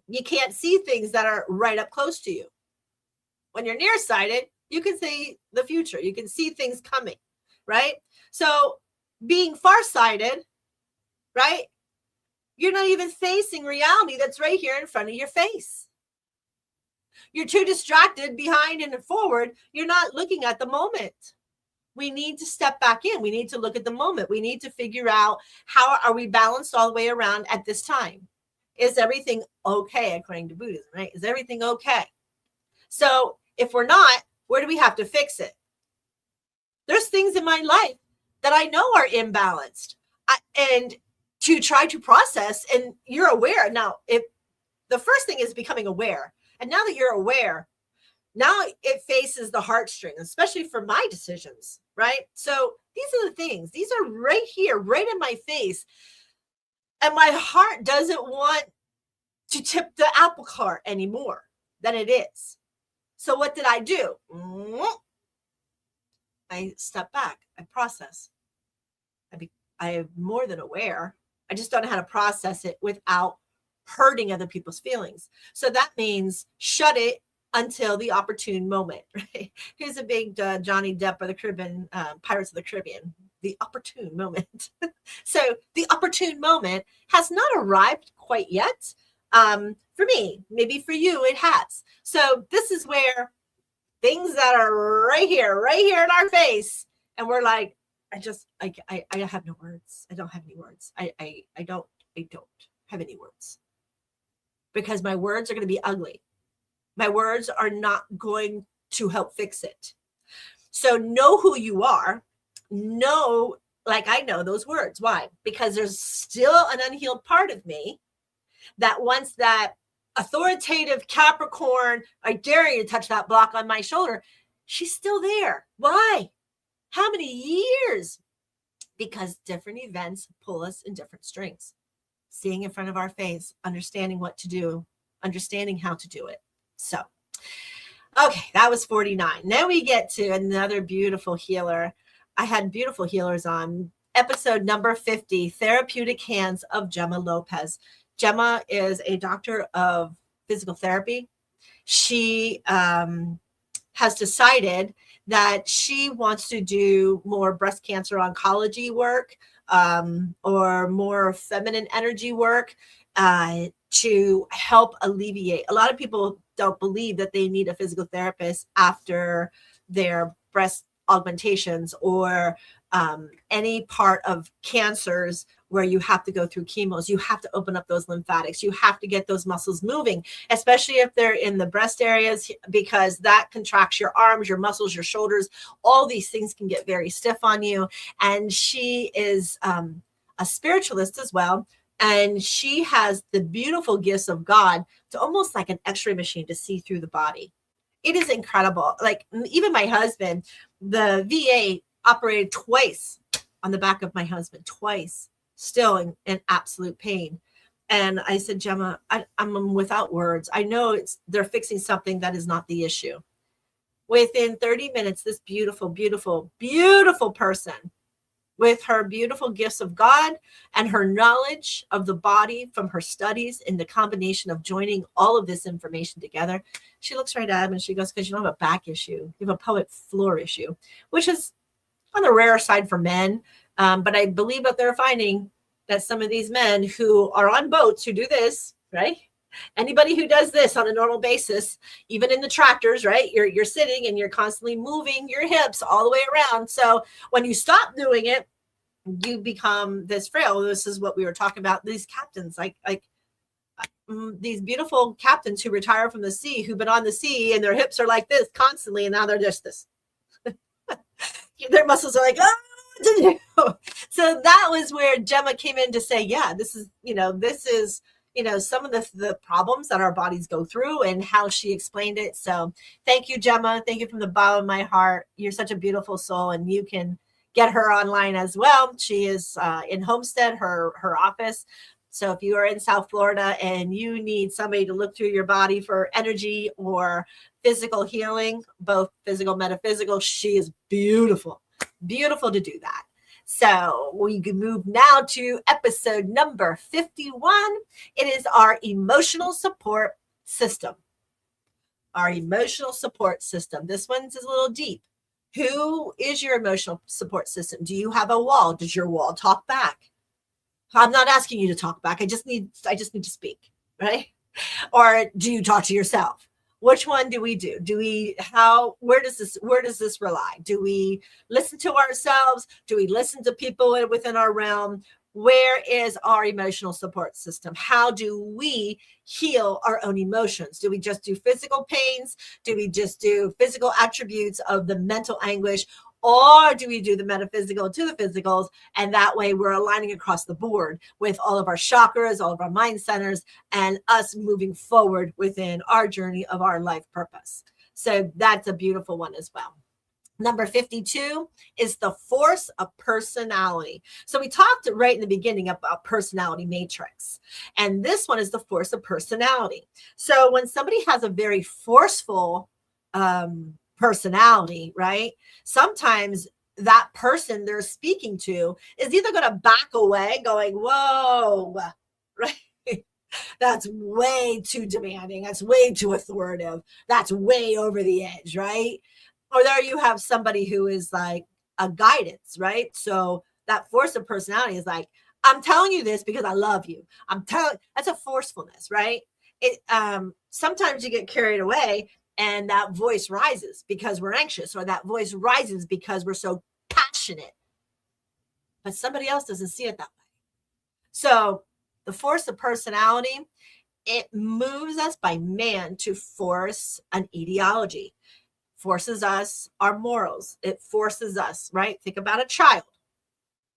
you can't see things that are right up close to you. When you're nearsighted, you can see the future. You can see things coming, right? So being farsighted, right? You're not even facing reality that's right here in front of your face. You're too distracted behind and forward. You're not looking at the moment. We need to step back in. We need to look at the moment. We need to figure out, how are we balanced all the way around at this time? Is everything okay according to Buddhism, right? Is everything okay? So if we're not, where do we have to fix it? There's things in my life that I know are imbalanced, and to try to process, and you're aware. Now, if the first thing is becoming aware, and now that you're aware, now it faces the heartstrings, especially for my decisions, right? So these are the things. These are right here, right in my face. And my heart doesn't want to tip the apple cart anymore than it is. So what did I do? I step back. I process. I am more than aware. I just don't know how to process it without hurting other people's feelings. So that means shut it until the opportune moment, right? Here's a big Johnny Depp or the Caribbean, Pirates of the Caribbean, the opportune moment. So the opportune moment has not arrived quite yet. For me, maybe for you, it has. So this is where things that are right here in our face, and we're like, I have no words. I don't have any words. I don't have any words, because my words are going to be ugly. My words are not going to help fix it. So know who you are. Know, like I know those words. Why? Because there's still an unhealed part of me that wants that authoritative Capricorn, I dare you to touch that block on my shoulder. She's still there. Why? How many years? Because different events pull us in different strings. Seeing in front of our face, understanding what to do, understanding how to do it. So, okay, that was 49. Now we get to another beautiful healer. I had beautiful healers on episode number 50, Therapeutic Hands of Gemma Lopez. Gemma is a doctor of physical therapy. She has decided that she wants to do more breast cancer oncology work, or more feminine energy work, to help alleviate. A lot of people don't believe that they need a physical therapist after their breast augmentations or any part of cancers where you have to go through chemos. You have to open up those lymphatics. You have to get those muscles moving, especially if they're in the breast areas, because that contracts your arms, your muscles, your shoulders. All these things can get very stiff on you. And she is a spiritualist as well. And she has the beautiful gifts of God to almost like an x-ray machine to see through the body. It is incredible. Like even my husband, the VA operated twice on the back of my husband, twice, still in absolute pain. And I said, Gemma, I'm without words. I know they're fixing something that is not the issue. Within 30 minutes, this beautiful, beautiful, beautiful person with her beautiful gifts of God and her knowledge of the body from her studies in the combination of joining all of this information together, she looks right at him and she goes, because you don't have a back issue, you have a pelvic floor issue, which is on the rare side for men. But I believe that they're finding that some of these men who are on boats who do this, right? Anybody who does this on a normal basis, even in the tractors, right? You're sitting and you're constantly moving your hips all the way around. So when you stop doing it, you become this frail. This is what we were talking about. These captains, like these beautiful captains who retire from the sea, who've been on the sea and their hips are like this constantly. And now they're just this. Their muscles are like, oh. So that was where Gemma came in to say, yeah, this is some of the problems that our bodies go through and how she explained it. So thank you, Gemma. Thank you from the bottom of my heart. You're such a beautiful soul, and you can get her online as well. She is in Homestead, her office. So if you are in South Florida and you need somebody to look through your body for energy or physical healing, both physical, metaphysical, she is beautiful, beautiful to do that. So we can move now to episode number 51. It is our emotional support system. Our emotional support system. This one's a little deep. Who is your emotional support system? Do you have a wall? Does your wall talk back? I'm not asking you to talk back. I just need to speak, right? Or do you talk to yourself? Which one do we do? Where does this rely? Do we listen to ourselves? Do we listen to people within our realm? Where is our emotional support system? How do we heal our own emotions? Do we just do physical pains? Do we just do physical attributes of the mental anguish? Or do we do the metaphysical to the physicals? And that way we're aligning across the board with all of our chakras, all of our mind centers, and us moving forward within our journey of our life purpose. So that's a beautiful one as well. Number 52 is the force of personality. So we talked right in the beginning about personality matrix. And this one is the force of personality. So when somebody has a very forceful personality, right? Sometimes that person they're speaking to is either going to back away going, whoa, right? That's way too demanding. That's way too authoritative. That's way over the edge, right? Or there you have somebody who is like a guidance, right? So that force of personality is like, I'm telling you this because I love you. That's a forcefulness, right? Sometimes you get carried away and that voice rises because we're anxious, or that voice rises because we're so passionate. But somebody else doesn't see it that way. So the force of personality, it moves us by man to force an ideology, forces us our morals. It forces us, right? Think about a child,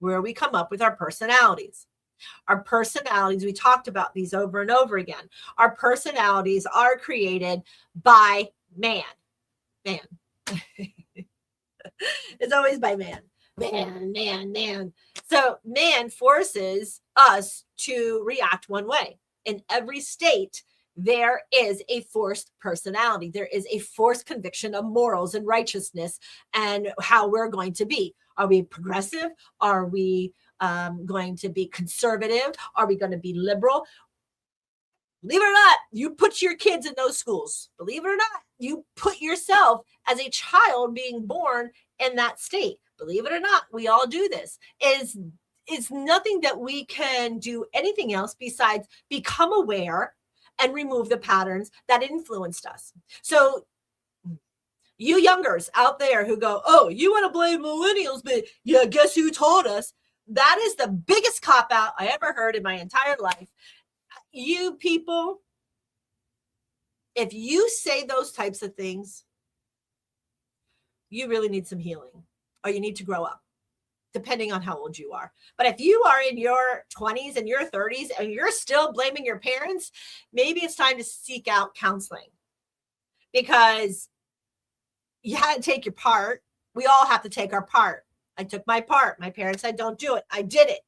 where we come up with our personalities. Our personalities, we talked about these over and over again. Our personalities are created by man. Man. It's always by man. Man. So man forces us to react one way. In every state, there is a forced personality. There is a forced conviction of morals and righteousness and how we're going to be. Are we progressive? Are we going to be conservative? Are we going to be liberal? Believe it or not, you put your kids in those schools. Believe it or not, you put yourself as a child being born in that state. Believe it or not, we all do this. It's nothing that we can do anything else besides become aware and remove the patterns that influenced us. So you youngers out there who go, oh, you want to blame millennials, but yeah, guess who taught us? That is the biggest cop-out I ever heard in my entire life. You people, if you say those types of things, you really need some healing, or you need to grow up, depending on how old you are. But if you are in your 20s and your 30s and you're still blaming your parents, maybe it's time to seek out counseling, because you had to take your part. We all have to take our part. I took my part. My parents said, don't do it. I did it.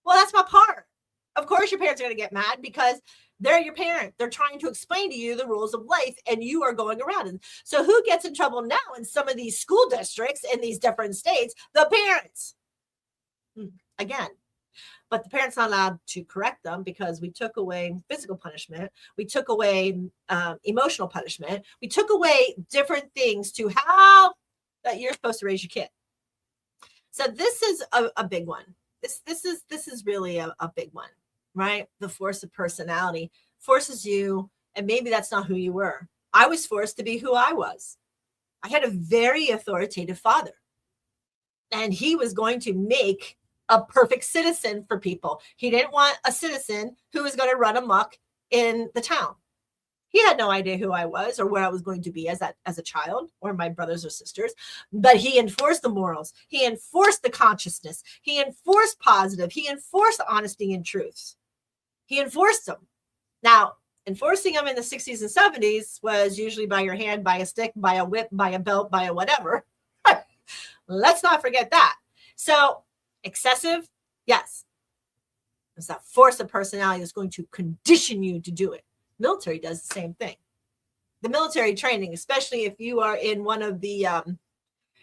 Well, that's my part. Of course, your parents are going to get mad because They're your parent. They're trying to explain to you the rules of life, and you are going around. And so who gets in trouble now in some of these school districts in these different states? The parents. Again. But the parents not allowed to correct them because we took away physical punishment. We took away emotional punishment. We took away different things to how that you're supposed to raise your kid. So this is a big one. This is really a big one, right? The force of personality forces you, and maybe that's not who you were. I was forced to be who I was. I had a very authoritative father, and he was going to make a perfect citizen for people. He didn't want a citizen who was going to run amok in the town. He had no idea who I was or where I was going to be as a child or my brothers or sisters, but he enforced the morals. He enforced the consciousness. He enforced positive. He enforced honesty and truths. He enforced them. Now, enforcing them in the 60s and 70s was usually by your hand, by a stick, by a whip, by a belt, by a whatever. Let's not forget that. So excessive, yes. It's that force of personality that's going to condition you to do it. Military does the same thing. The military training, especially if you are in one of the,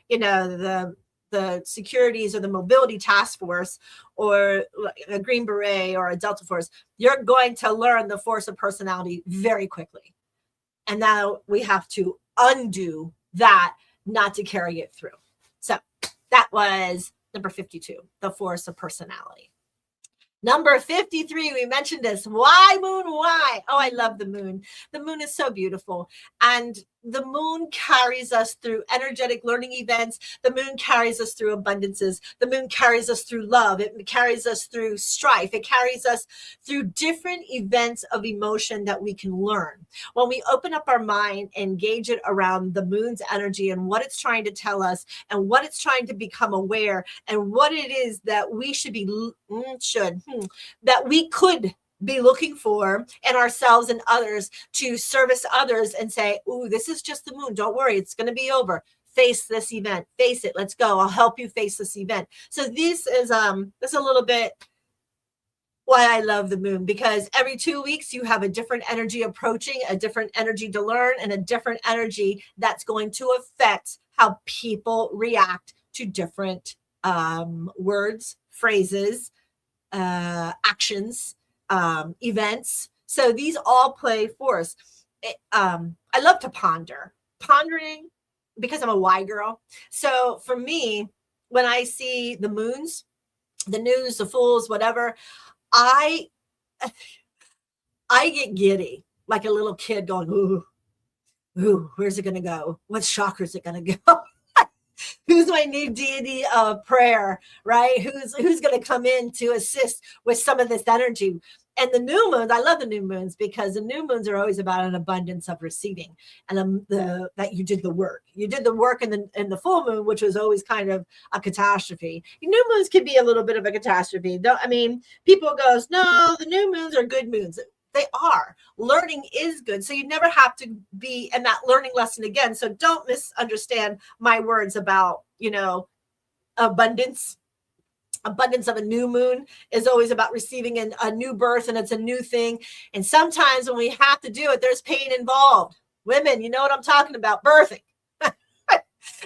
the securities or the mobility task force or a Green Beret or a Delta Force, you're going to learn the force of personality very quickly. And now we have to undo that, not to carry it through. So that was number 52, the force of personality. Number 53, we mentioned this. Why, moon, why? Oh, I love the moon. The moon is so beautiful. And the moon carries us through energetic learning events. The moon carries us through abundances. The moon carries us through love. It carries us through strife. It carries us through different events of emotion that we can learn. When we open up our mind and gauge it around the moon's energy and what it's trying to tell us and what it's trying to become aware and what it is that we that we could be looking for in ourselves and others to service others and say, ooh, this is just the moon. Don't worry. It's going to be over. Face this event. Face it. Let's go. I'll help you face this event. So this is a little bit why I love the moon, because every 2 weeks you have a different energy approaching, a different energy to learn, and a different energy that's going to affect how people react to different words, phrases, actions, events. So these all play force. I love to pondering because I'm a why girl. So for me, when I see the moons, the news, the fools, whatever, I get giddy like a little kid going, ooh, where's it going to go? What chakra is it going to go? Who's my new deity of prayer, right? Who's going to come in to assist with some of this energy? And the new moons, I love the new moons because the new moons are always about an abundance of receiving, and that you did the work. You did the work in the full moon, which was always kind of a catastrophe. New moons can be a little bit of a catastrophe. People goes, no, the new moons are good moons. They are. Learning is good. So you never have to be in that learning lesson again. So don't misunderstand my words about, abundance. Abundance of a new moon is always about receiving a new birth, and it's a new thing. And sometimes when we have to do it, there's pain involved. Women, you know what I'm talking about, birthing.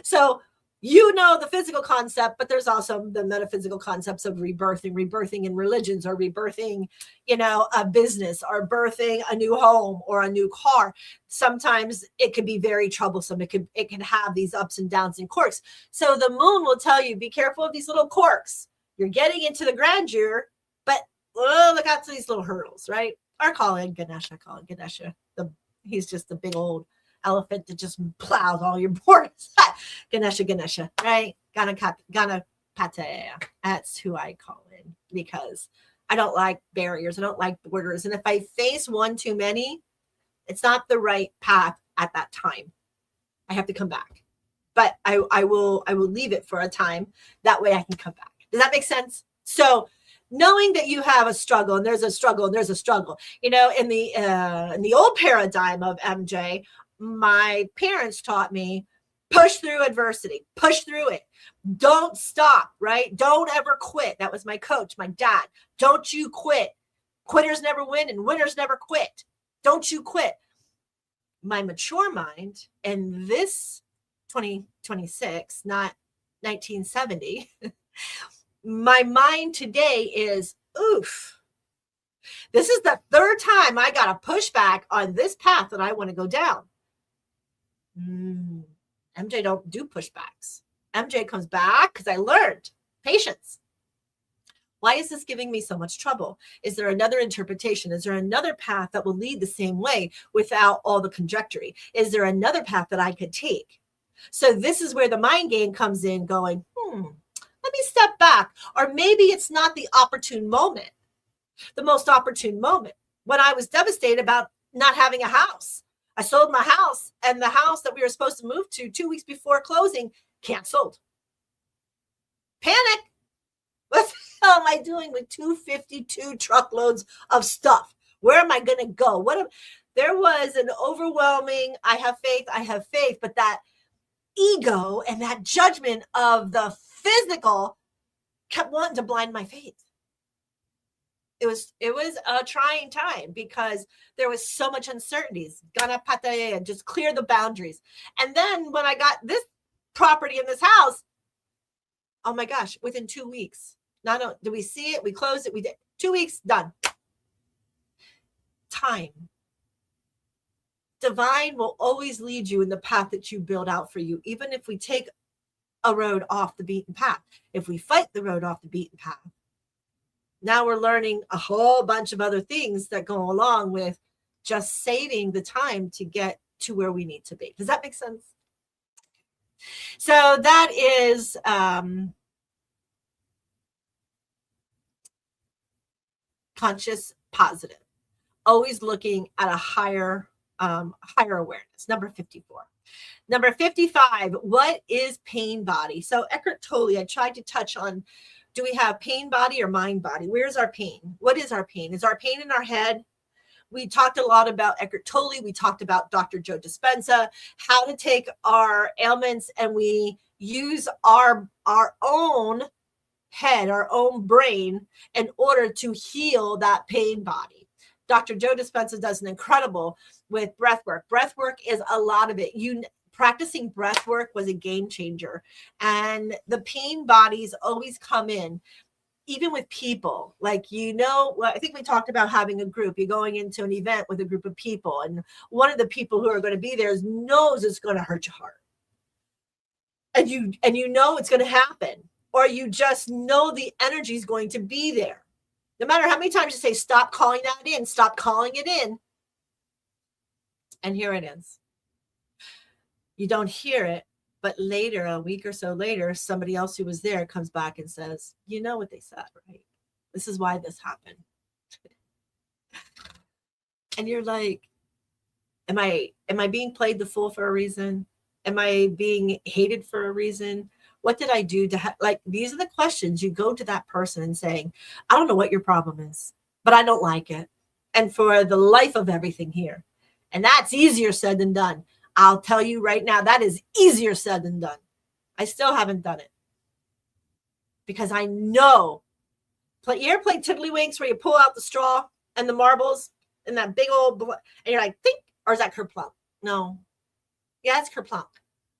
So the physical concept, but there's also the metaphysical concepts of rebirthing in religions, or rebirthing, a business, or birthing a new home or a new car. Sometimes it can be very troublesome. It can have these ups and downs and quirks. So the moon will tell you, be careful of these little quirks. You're getting into the grandeur, but look out to these little hurdles, right? Or call it Ganesha. He's just a big old elephant that just plows all your borders. Ganesha, right? Ganapata. That's who I call in, because I don't like barriers. I don't like borders. And if I face one too many, it's not the right path at that time. I have to come back. But I will leave it for a time. That way I can come back. Does that make sense? So knowing that you have a struggle, and there's a struggle, in the old paradigm of MJ, my parents taught me, push through adversity, push through it. Don't stop, right? Don't ever quit. That was my coach, my dad. Don't you quit. Quitters never win and winners never quit. Don't you quit. My mature mind in this 2026, not 1970, my mind today is, oof, this is the third time I got to push back on this path that I want to go down. MJ don't do pushbacks. MJ comes back because I learned patience. Why is this giving me so much trouble? Is there another interpretation? Is there another path that will lead the same way without all the conjecture? Is there another path that I could take? So this is where the mind game comes in going, let me step back. Or maybe it's not the opportune moment, the most opportune moment. When I was devastated about not having a house, I sold my house, and the house that we were supposed to move to 2 weeks before closing canceled. Panic. What the hell am I doing with 252 truckloads of stuff? Where am I going to go? There was an overwhelming, I have faith, but that ego and that judgment of the physical kept wanting to blind my faith. It was a trying time because there was so much uncertainties. Just clear the boundaries. And then when I got this property in this house, oh my gosh, within 2 weeks. Did we see it? We closed it. We did 2 weeks, done. Time. Divine will always lead you in the path that you build out for you, even if we take a road off the beaten path. If we fight the road off the beaten path, now we're learning a whole bunch of other things that go along with just saving the time to get to where we need to be. Does that make sense? So that is conscious positive, always looking at a higher awareness. Number 54. Number 55, what is pain body? So Eckhart Tolle, I tried to touch on, do we have pain body or mind body? Where's our pain? What is our pain? Is our pain in our head? We talked a lot about Eckhart Tolle. We talked about Dr. Joe Dispenza, how to take our ailments and we use our own head, our own brain in order to heal that pain body. Dr. Joe Dispenza does an incredible with breath work. Breath work is a lot of it. Practicing breath work was a game changer. And the pain bodies always come in, even with people. Like, I think we talked about having a group. You're going into an event with a group of people, and one of the people who are going to be there knows it's going to hurt your heart. And you know it's going to happen. Or you just know the energy is going to be there. No matter how many times you say, stop calling that in, stop calling it in. And here it is. You don't hear it, but later, a week or so later, somebody else who was there comes back and says, you know what they said, right? This is why this happened. And you're like, am I being played the fool for a reason? Am I being hated for a reason? What did I do to these are the questions you go to that person and saying, I don't know what your problem is, but I don't like it. And for the life of everything here. And that's easier said than done. I'll tell you right now, that is easier said than done. I still haven't done it. Because I know. You ever play Tiddlywinks where you pull out the straw and the marbles and that big old, and you're like, think, or is that Kerplunk? No. Yeah, it's Kerplunk.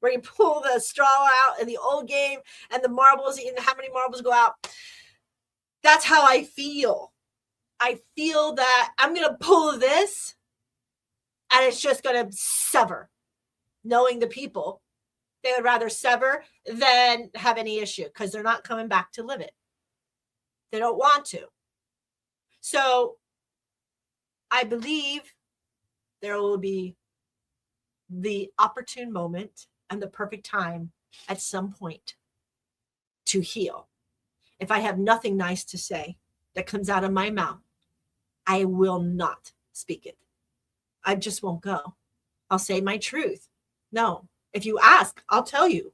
Where you pull the straw out in the old game and the marbles, and how many marbles go out. That's how I feel. I feel that I'm going to pull this and it's just going to sever. Knowing the people, they would rather sever than have any issue because they're not coming back to live it. They don't want to. So I believe there will be the opportune moment and the perfect time at some point to heal. If I have nothing nice to say that comes out of my mouth, I will not speak it. I just won't go. I'll say my truth. No, if you ask, I'll tell you.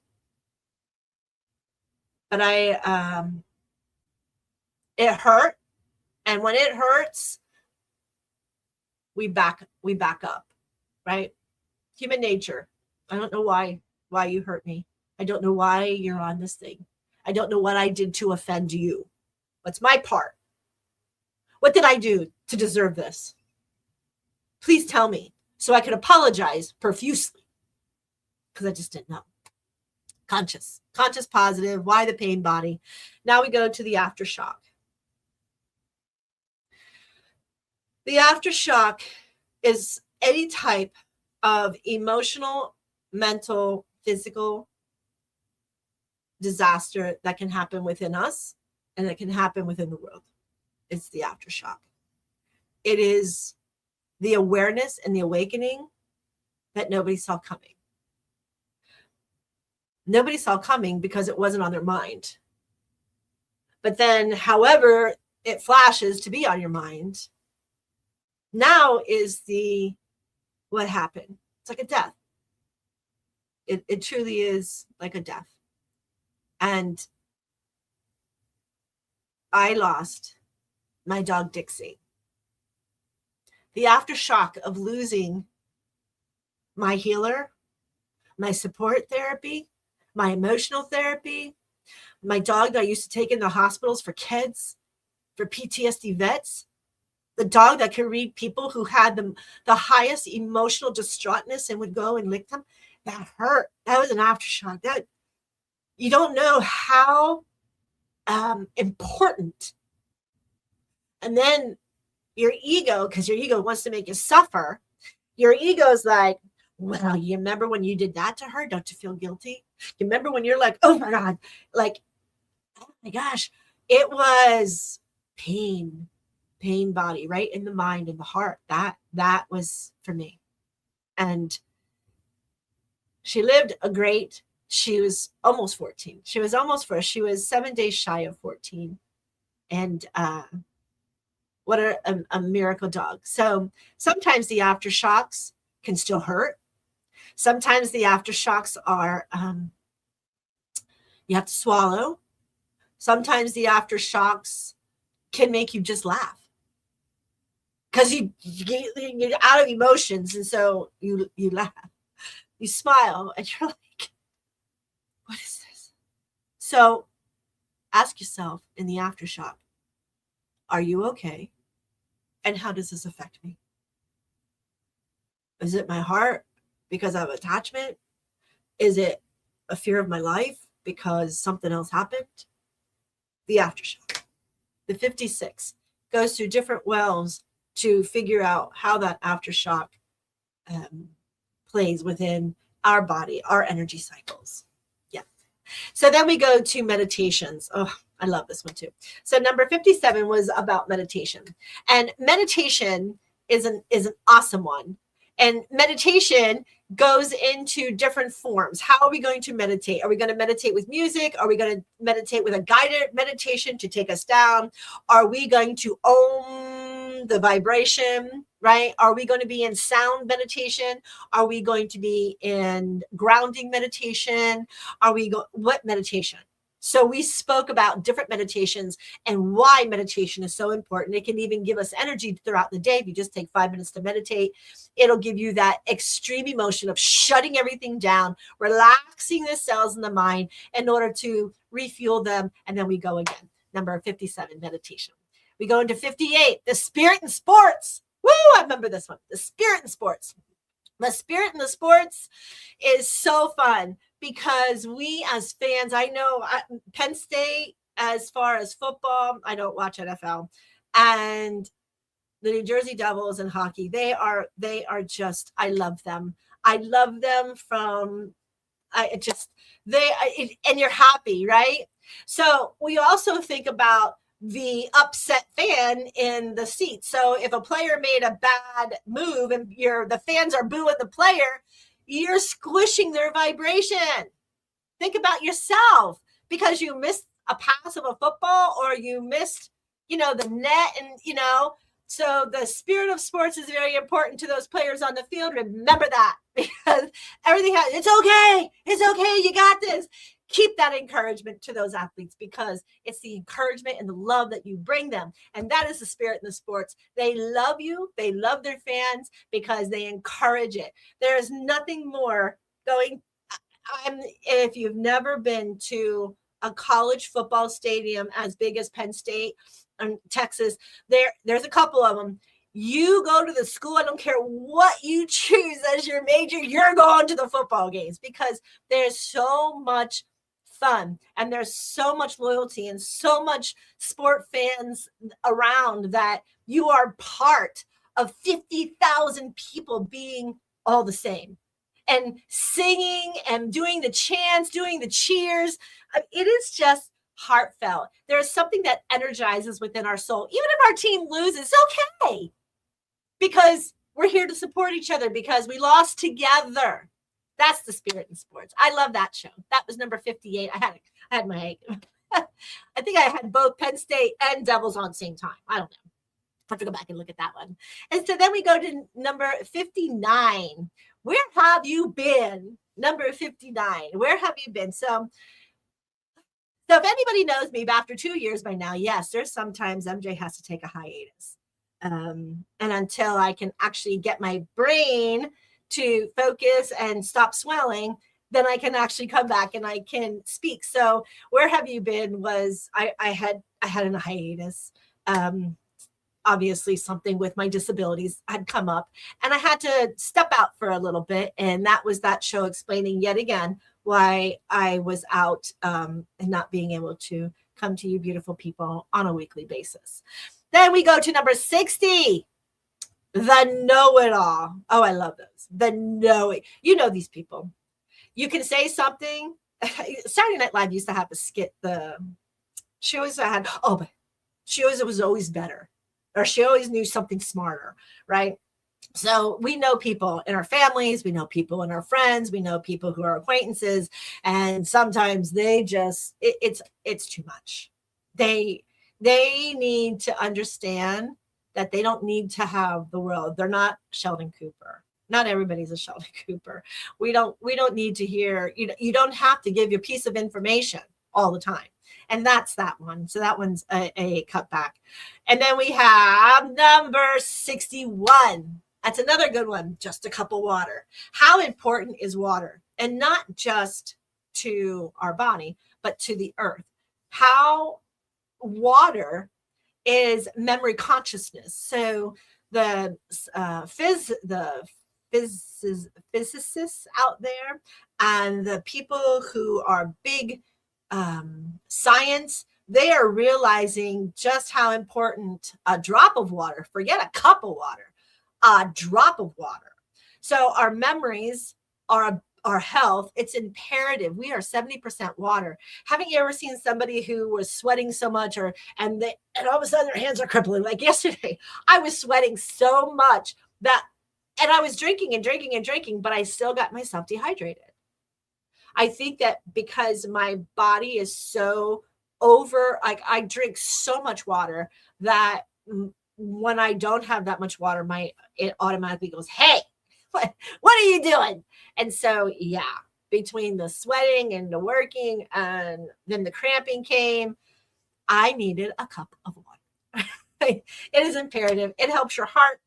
But it hurt. And when it hurts, we back up, right? Human nature. I don't know why you hurt me. I don't know why you're on this thing. I don't know what I did to offend you. What's my part? What did I do to deserve this? Please tell me so I could apologize profusely, because I just didn't know. Conscious positive. Why the pain body? Now we go to the aftershock. The aftershock is any type of emotional, mental, physical disaster that can happen within us and that can happen within the world. It's the aftershock. It is the awareness and the awakening that nobody saw coming. Nobody saw coming because it wasn't on their mind. But then, however, it flashes to be on your mind, now is what happened. It's like a death. It truly is like a death. And I lost my dog Dixie. The aftershock of losing my healer, my support therapy, my emotional therapy, my dog that I used to take in the hospitals for kids, for PTSD vets, the dog that could read people who had the highest emotional distraughtness and would go and lick them. That hurt. That was an aftershock. That you don't know how important. And then your ego, because your ego wants to make you suffer, your ego's like, well, you remember when you did that to her? Don't you feel guilty? You remember when you're like, oh my God, like, oh my gosh, it was pain body, right? In the mind, in the heart. That was for me. And she lived she was almost 14. She was 7 days shy of 14. And what a miracle dog. So sometimes the aftershocks can still hurt. Sometimes the aftershocks are, you have to swallow. Sometimes the aftershocks can make you just laugh. Because you're out of emotions, and so you laugh. You smile, and you're like, what is this? So ask yourself in the aftershock, are you okay? And how does this affect me? Is it my heart because I have attachment? Is it a fear of my life because something else happened? The aftershock. The 56 goes through different wells to figure out how that aftershock plays within our body, our energy cycles. Yeah. So then we go to meditations. Oh, I love this one too. So number 57 was about meditation. And meditation is an awesome one. And meditation goes into different forms. How are we going to meditate? Are we going to meditate with music? Are we going to meditate with a guided meditation to take us down? Are we going to own the vibration, right? Are we going to be in sound meditation? Are we going to be in grounding meditation? What meditation? So we spoke about different meditations and why meditation is so important. It can even give us energy throughout the day. If you just take 5 minutes to meditate, it'll give you that extreme emotion of shutting everything down, relaxing the cells in the mind in order to refuel them. And then we go again. Number 57, meditation. We go into 58, the spirit in sports. Woo, I remember this one. The spirit in sports. The spirit in the sports is so fun. Because we as fans, I know Penn State, as far as football, I don't watch NFL, and the New Jersey Devils in hockey, they are just, I love them. I love them and you're happy, right? So we also think about the upset fan in the seat. So if a player made a bad move and the fans are booing the player, you're squishing their vibration. Think about yourself because you missed a pass of a football or you missed, the net and, so the spirit of sports is very important to those players on the field. Remember that because it's okay. It's okay. You got this. Keep that encouragement to those athletes because it's the encouragement and the love that you bring them. And that is the spirit in the sports. They love you. They love their fans because they encourage it. There is nothing more if you've never been to a college football stadium as big as Penn State, Texas. There's a couple of them. You go to the school, I don't care what you choose as your major, you're going to the football games because there's so much fun and there's so much loyalty and so much sport fans around that you are part of 50,000 people being all the same and singing and doing the chants, doing the cheers. It is just heartfelt. There's something that energizes within our soul. Even if our team loses, it's okay. Because we're here to support each other because we lost together. That's the spirit in sports. I love that show. That was number 58. I had my, I think I had both Penn State and Devils on the same time. I don't know. I have to go back and look at that one. And so then we go to number 59. Where have you been? Number 59. Where have you been? So if anybody knows me after 2 years by now, yes, there's sometimes MJ has to take a hiatus. And until I can actually get my brain to focus and stop swelling, then I can actually come back and I can speak. So where have you been was I had a hiatus. Obviously something with my disabilities had come up and I had to step out for a little bit. And that was that show explaining yet again why I was out and not being able to come to you beautiful people on a weekly basis. Then we go to number 60, the know-it-all. Oh, I love those. The know-it. You know these people. You can say something. Saturday Night Live used to have a skit. She always had, but she was always better. Or she always knew something smarter, right? So we know people in our families. We know people in our friends. We know people who are acquaintances. And sometimes they just, it's too much. They need to understand that they don't need to have the world. They're not Sheldon Cooper. Not everybody's a Sheldon Cooper. We don't need to hear, you don't have to give your piece of information all the time. And that's that one. So that one's a cutback. And then we have number 61. That's another good one. Just a cup of water. How important is water? And not just to our body, but to the earth. How water is memory consciousness. So the physicists out there and the people who are big science, they are realizing just how important a drop of water, forget a cup of water, a drop of water. So our memories, our health, it's imperative. We are 70% water. Haven't you ever seen somebody who was sweating so much and all of a sudden their hands are crippling? Like yesterday, I was sweating so much and I was drinking, but I still got myself dehydrated. I think that because my body is so I drink so much water that when I don't have that much water, it automatically goes, hey, what are you doing? And so, yeah, between the sweating and the working and then the cramping came, I needed a cup of water. It is imperative. It helps your heart.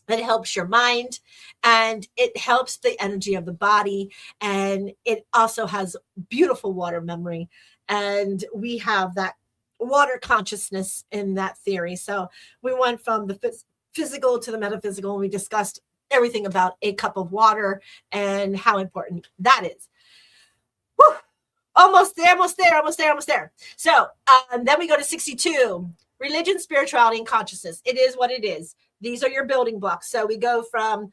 It helps your mind, and it helps the energy of the body. And it also has beautiful water memory. And we have that water consciousness in that theory. So we went from the physical to the metaphysical, and we discussed everything about a cup of water and how important that is. Whew. Almost there. So then we go to 62, religion, spirituality, and consciousness. It is what it is. These are your building blocks. So we go from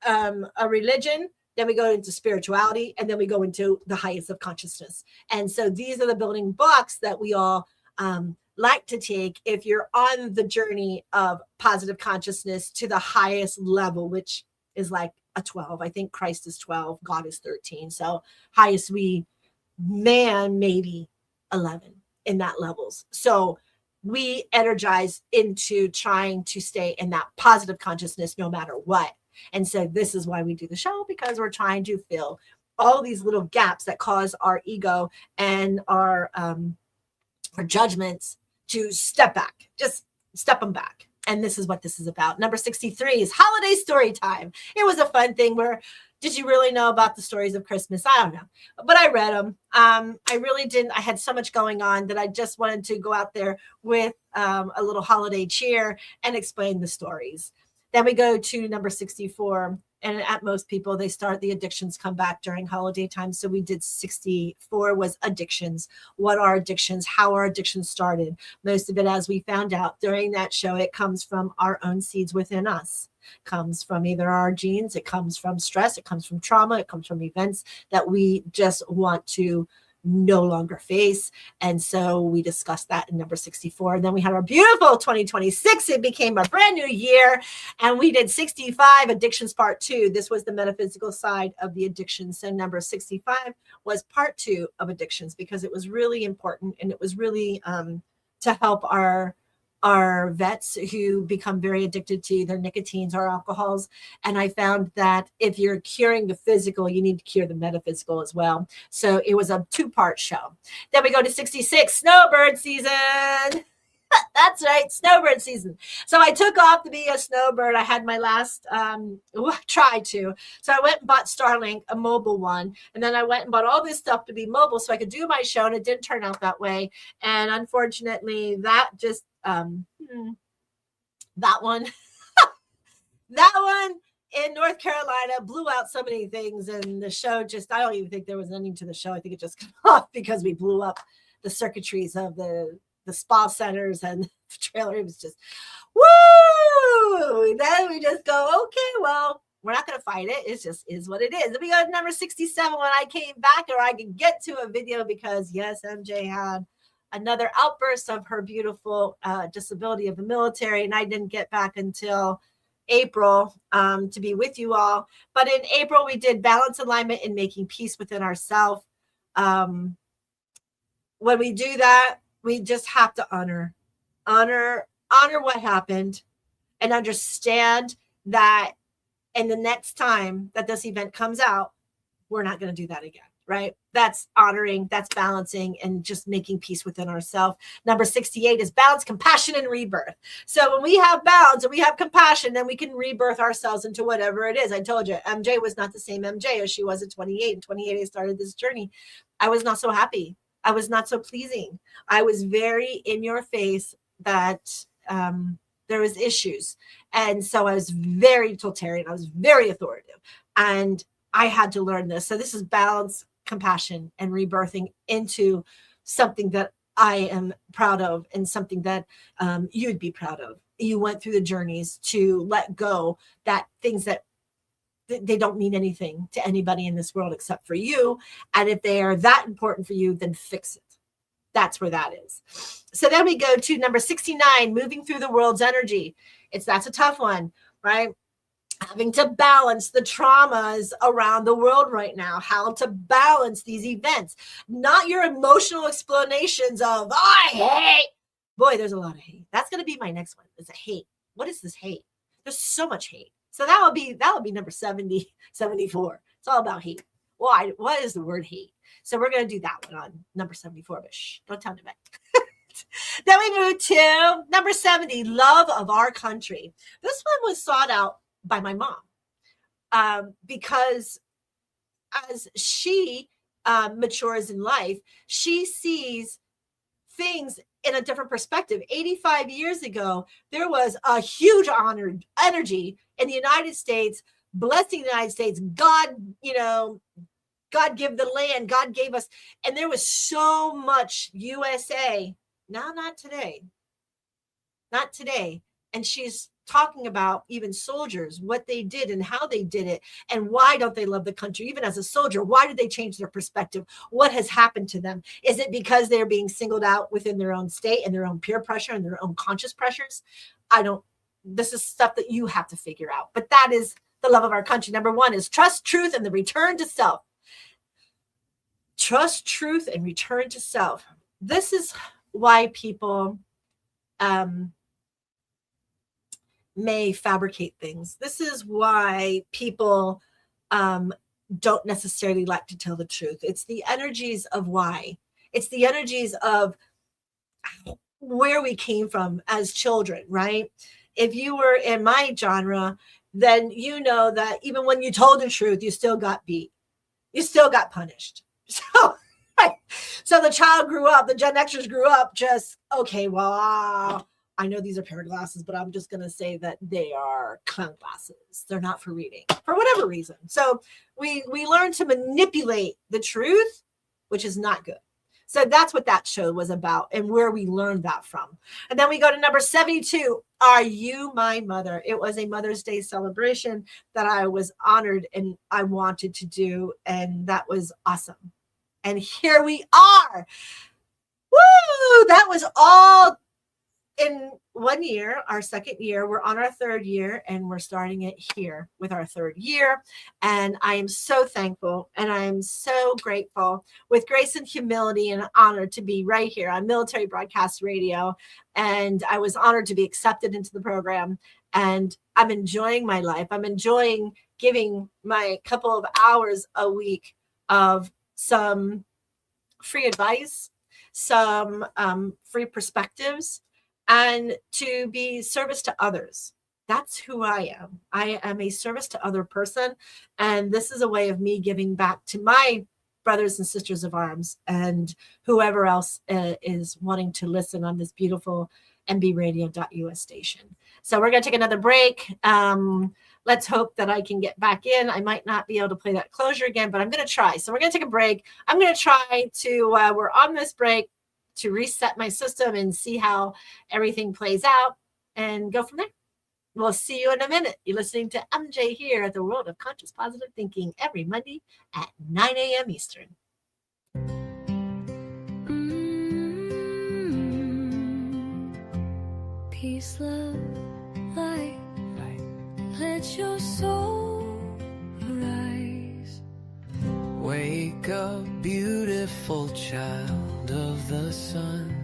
a religion, then we go into spirituality, and then we go into the highest of consciousness. And so these are the building blocks that we all like to take if you're on the journey of positive consciousness to the highest level, which is like a 12. I think Christ is 12, God is 13. So highest man, maybe 11 in that levels. So we energize into trying to stay in that positive consciousness no matter what. And so this is why we do the show, because we're trying to fill all these little gaps that cause our ego and our judgments to step back, just step them back And this is what this is about. Number 63 is holiday story time. It was a fun thing where, did you really know about the stories of Christmas? I don't know, but I read them. I really didn't. I had so much going on that I just wanted to go out there with a little holiday cheer and explain the stories. Then we go to number 64. And at most people, they start the addictions come back during holiday time. So we did 64 was addictions. What are addictions? How are addictions started? Most of it, as we found out during that show, it comes from our own seeds within us. Comes from either our genes, it comes from stress, it comes from trauma, it comes from events that we just want to no longer face. And so we discussed that in number 64. And then we had our beautiful 2026. It became a brand new year. And we did 65 addictions part 2. This was the metaphysical side of the addictions. So number 65 was part 2 of addictions, because it was really important. And it was really to help our vets who become very addicted to either nicotines or alcohols. And I found that if you're curing the physical, you need to cure the metaphysical as well. So it was a 2-part show. Then we go to 66, snowbird season. That's right, snowbird season. So I took off to be a snowbird. I had my last try to. So I went and bought Starlink, a mobile one. And then I went and bought all this stuff to be mobile so I could do my show. And it didn't turn out that way. And unfortunately, that just that one in North Carolina blew out so many things, and the show just, I don't even think there was an ending to the show. I think it just cut off because we blew up the circuitries of the spa centers and the trailer. It was just woo. Then we just go, okay, well, we're not going to fight it. It just is what it is. Then we go to number 67 when I came back, or I could get to a video, because yes, MJ had another outburst of her beautiful disability of the military. And I didn't get back until April to be with you all. But in April, we did balance, alignment, and making peace within ourselves. When we do that, we just have to honor what happened, and understand that in the next time that this event comes out, we're not going to do that again. Right? That's honoring, that's balancing, and just making peace within ourselves. Number 68 is balance, compassion, and rebirth. So when we have balance and we have compassion, then we can rebirth ourselves into whatever it is. I told you, MJ was not the same MJ as she was at 28. And 28, I started this journey. I was not so happy. I was not so pleasing. I was very in your face that there was issues. And so I was very totalitarian. I was very authoritative. And I had to learn this. So this is balance, compassion, and rebirthing into something that I am proud of, and something that you'd be proud of. You went through the journeys to let go that things that they don't mean anything to anybody in this world except for you. And if they are that important for you, then fix it. That's where that is. So then we go to number 69, moving through the world's energy. That's a tough one, right? Having to balance the traumas around the world right now, how to balance these events, not your emotional explanations of, I hate. Boy, there's a lot of hate. That's going to be my next one. It's a hate. What is this hate? There's so much hate. So that will be number 70, 74. It's all about hate. Why? What is the word hate? So we're going to do that one on number 74, but shh, don't tell anybody. Then we move to number 70, love of our country. This one was sought out by my mom, because as she matures in life, she sees things in a different perspective. 85 years ago, there was a huge honored energy in the United States, blessing the United States. God, God give the land, God gave us, and there was so much USA. Now, not today. Not today. And she's talking about even soldiers, what they did and how they did it, and why don't they love the country? Even as a soldier, why did they change their perspective? What has happened to them? Is it because they're being singled out within their own state and their own peer pressure and their own conscious pressures? This is stuff that you have to figure out. But that is the love of our country. Number 1 is trust, truth, and the return to self. Trust, truth, and return to self. This is why people may fabricate things. This is why people don't necessarily like to tell the truth. It's the energies of why. It's the energies of where we came from as children, right? if you were in my genre, then you know that even when you told the truth, you still got beat. You still got punished. So, right. So the child grew up, the Gen Xers grew up just, okay, well, I know these are pair glasses, but I'm just going to say that they are clown glasses. They're not for reading for whatever reason. So we learn to manipulate the truth, which is not good. So that's what that show was about and where we learned that from. And then we go to number 72. Are You My Mother? It was a Mother's Day celebration that I was honored and I wanted to do. And that was awesome. And here we are. Woo! That was all in 1 year, our second year. We're on our third year and we're starting it here with our third year. And I am so thankful and I am so grateful with grace and humility and honor to be right here on Military Broadcast Radio. And I was honored to be accepted into the program. And I'm enjoying my life. I'm enjoying giving my couple of hours a week of some free advice, some free perspectives, and to be service to others. That's who I am. I am a service to other person. And this is a way of me giving back to my brothers and sisters of arms and whoever else is wanting to listen on this beautiful mbradio.us station. So we're going to take another break. Let's hope that I can get back in. I might not be able to play that closure again, but I'm going to try. So we're going to take a break. I'm going to try to, we're on this break, to reset my system and see how everything plays out and go from there. We'll see you in a minute. You're listening to MJ here at the World of Conscious Positive Thinking every Monday at 9 a.m. Eastern. Peace, love, light. Let your soul arise. Wake up, beautiful child of the sun.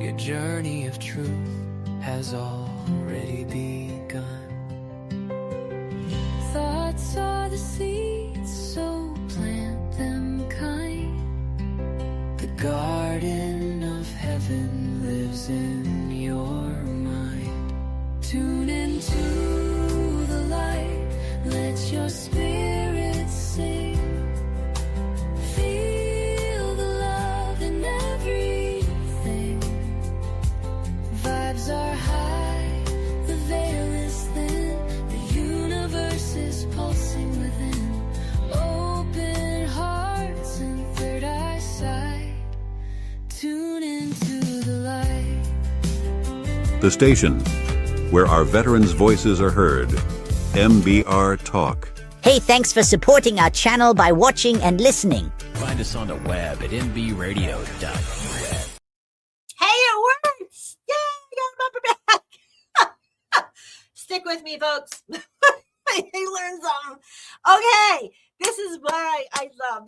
Your journey of truth has already begun. Thoughts are the seeds, so plant them kind. The garden of heaven lives in your mind. Tune into the light, let your spirit sing. Feel the love in everything. Vibes are high, the veil is thin. The universe is pulsing within. Open hearts and third eye sight. Tune into the light. The station where our veterans' voices are heard. MBR Talk. Hey, thanks for supporting our channel by watching and listening. Find us on the web at mbradio.us. Hey, it works! Yay, I got a bumper back. Stick with me, folks. I learned something. Okay, this is what I love.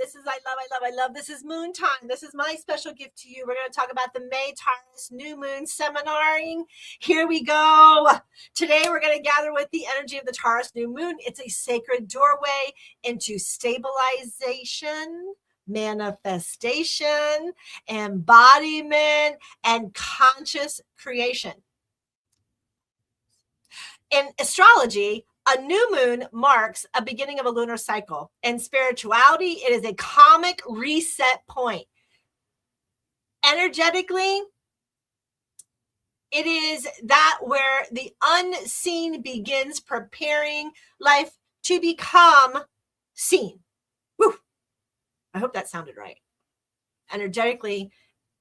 I love. This is moon time. This is my special gift to you. We're going to talk about the May Taurus new moon seminaring. Here we go. Today, we're going to gather with the energy of the Taurus new moon. It's a sacred doorway into stabilization, manifestation, embodiment, and conscious creation. In astrology, a new moon marks a beginning of a lunar cycle. In spirituality, it is a karmic reset point. Energetically, it is that where the unseen begins preparing life to become seen. Woo. I hope that sounded right. Energetically,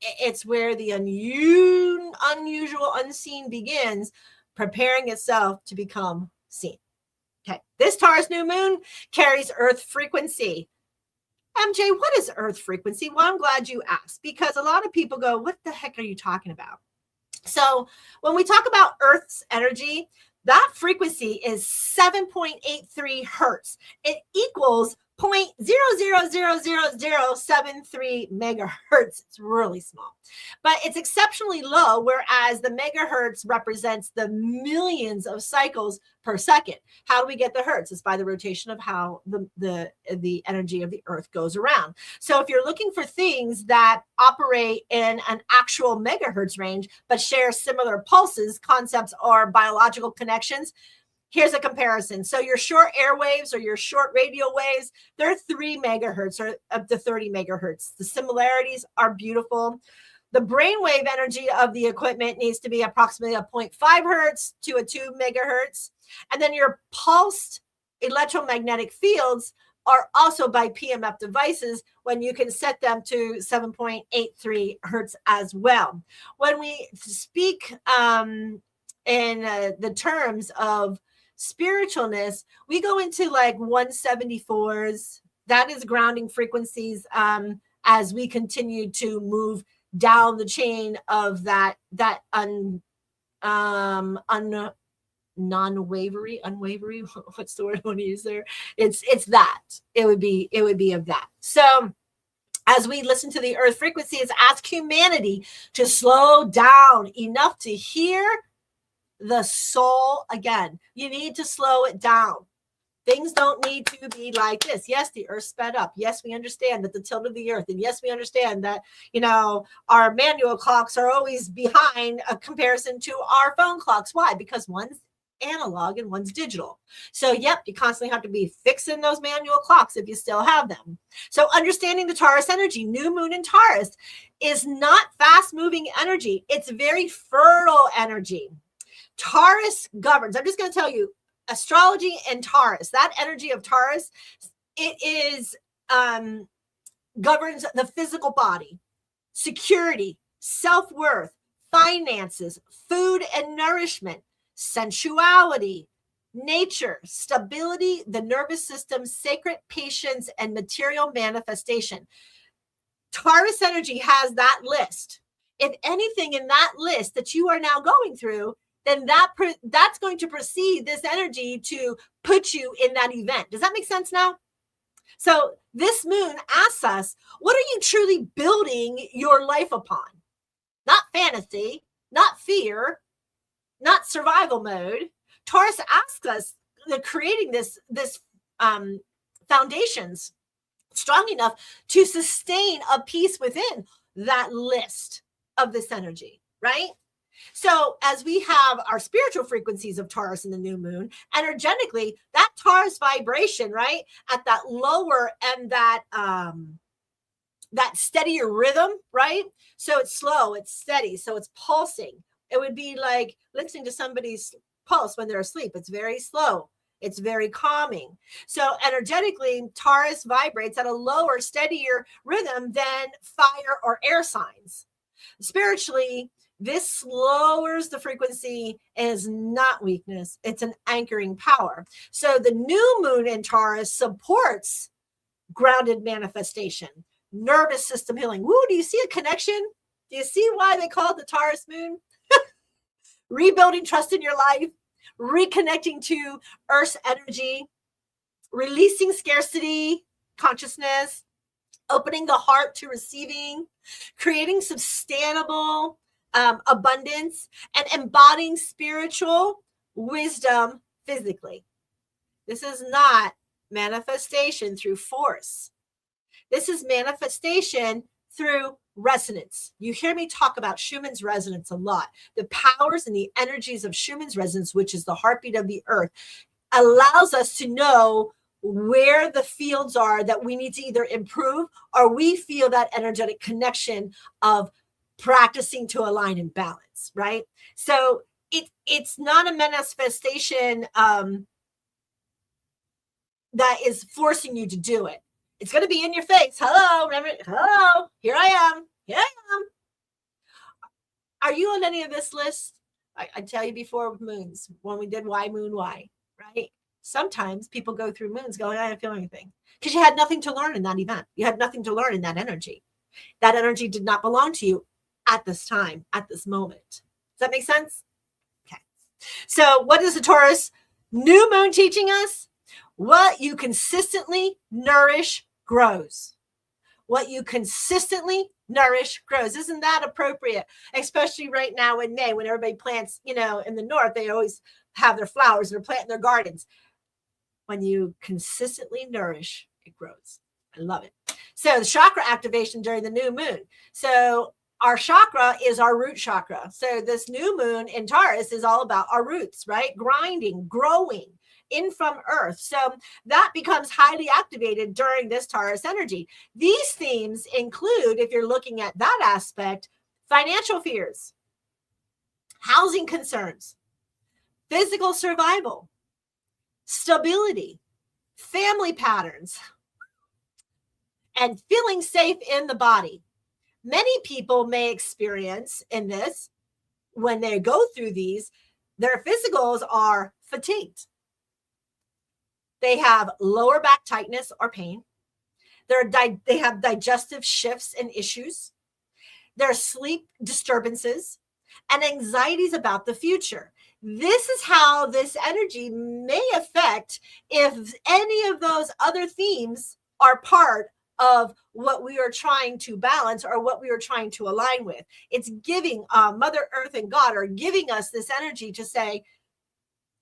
it's where the unusual, unseen begins preparing itself to become seen. Okay, this Taurus new moon carries Earth frequency. MJ, what is Earth frequency? Well, I'm glad you asked, because a lot of people go, what the heck are you talking about? So when we talk about Earth's energy, that frequency is 7.83 hertz. It equals 0.000073 megahertz. It's really small, but it's exceptionally low, whereas the megahertz represents the millions of cycles per second. How do we get the hertz? It's by the rotation of how the energy of the earth goes around. So if you're looking for things that operate in an actual megahertz range, but share similar pulses, concepts, or biological connections, here's a comparison. So your short airwaves or your short radio waves, they're 3 megahertz or up to 30 megahertz. The similarities are beautiful. The brainwave energy of the equipment needs to be approximately a 0.5 hertz to a 2 megahertz. And then your pulsed electromagnetic fields are also by PMF devices when you can set them to 7.83 hertz as well. When we speak in the terms of spiritualness, we go into like 174s. That is grounding frequencies as we continue to move down the chain of that unwavering, what's the word I want to use there? It's that. It would be of that. So as we listen to the earth frequencies, ask humanity to slow down enough to hear the soul again. You need to slow it down. Things don't need to be like this. Yes, the earth sped up. Yes, we understand that the tilt of the earth. And yes, we understand that, our manual clocks are always behind a comparison to our phone clocks. Why? Because one's analog and one's digital. So, yep, you constantly have to be fixing those manual clocks if you still have them. So understanding the Taurus energy, new moon in Taurus, is not fast-moving energy. It's very fertile energy. Taurus governs. I'm just going to tell you, astrology and Taurus, that energy of Taurus, it is governs the physical body, security, self-worth, finances, food and nourishment, sensuality, nature, stability, the nervous system, sacred patience, and material manifestation. Taurus energy has that list. If anything in that list that you are now going through, then that's going to precede this energy to put you in that event. Does that make sense now? So this moon asks us, what are you truly building your life upon? Not fantasy, not fear, not survival mode. Taurus asks us, creating this foundations strong enough to sustain a peace within that list of this energy, right? So as we have our spiritual frequencies of Taurus in the new moon, energetically, that Taurus vibration, right, at that lower and that steadier rhythm, right? So it's slow, it's steady, so it's pulsing. It would be like listening to somebody's pulse when they're asleep. It's very slow. It's very calming. So energetically, Taurus vibrates at a lower, steadier rhythm than fire or air signs. Spiritually, this lowers the frequency and is not weakness. It's an anchoring power. So the new moon in Taurus supports grounded manifestation, nervous system healing. Woo, do you see a connection? Do you see why they call it the Taurus moon? Rebuilding trust in your life, reconnecting to Earth's energy, releasing scarcity consciousness, opening the heart to receiving, creating sustainable abundance, and embodying spiritual wisdom physically. This is not manifestation through force. This is manifestation through resonance. You hear me talk about Schumann's resonance a lot. The powers and the energies of Schumann's resonance, which is the heartbeat of the earth, allows us to know where the fields are that we need to either improve, or we feel that energetic connection of practicing to align and balance, right? So it's not a manifestation that is forcing you to do it. It's going to be in your face. Hello, remember? Hello, here I am. Here I am. Are you on any of this list? I tell you before moons, when we did why moon, why, right? Sometimes people go through moons going, I don't feel anything, because you had nothing to learn in that event. You had nothing to learn in that energy. That energy did not belong to you at this time, at this moment. Does that make sense? Okay. So what is the Taurus new moon teaching us? What you consistently nourish grows. What you consistently nourish grows. Isn't that appropriate? Especially right now in May when everybody plants, in the north, they always have their flowers, they're planting their gardens. When you consistently nourish, it grows. I love it. So the chakra activation during the new moon. So our chakra is our root chakra. So this new moon in Taurus is all about our roots, right? Grinding, growing in from earth. So that becomes highly activated during this Taurus energy. These themes include, if you're looking at that aspect, financial fears, housing concerns, physical survival, stability, family patterns, and feeling safe in the body. Many people may experience in this, when they go through these, their physicals are fatigued. They have lower back tightness or pain. They have digestive shifts and issues. There are sleep disturbances and anxieties about the future. This is how this energy may affect if any of those other themes are part of what we are trying to balance or what we are trying to align with. It's giving Mother Earth and God are giving us this energy to say,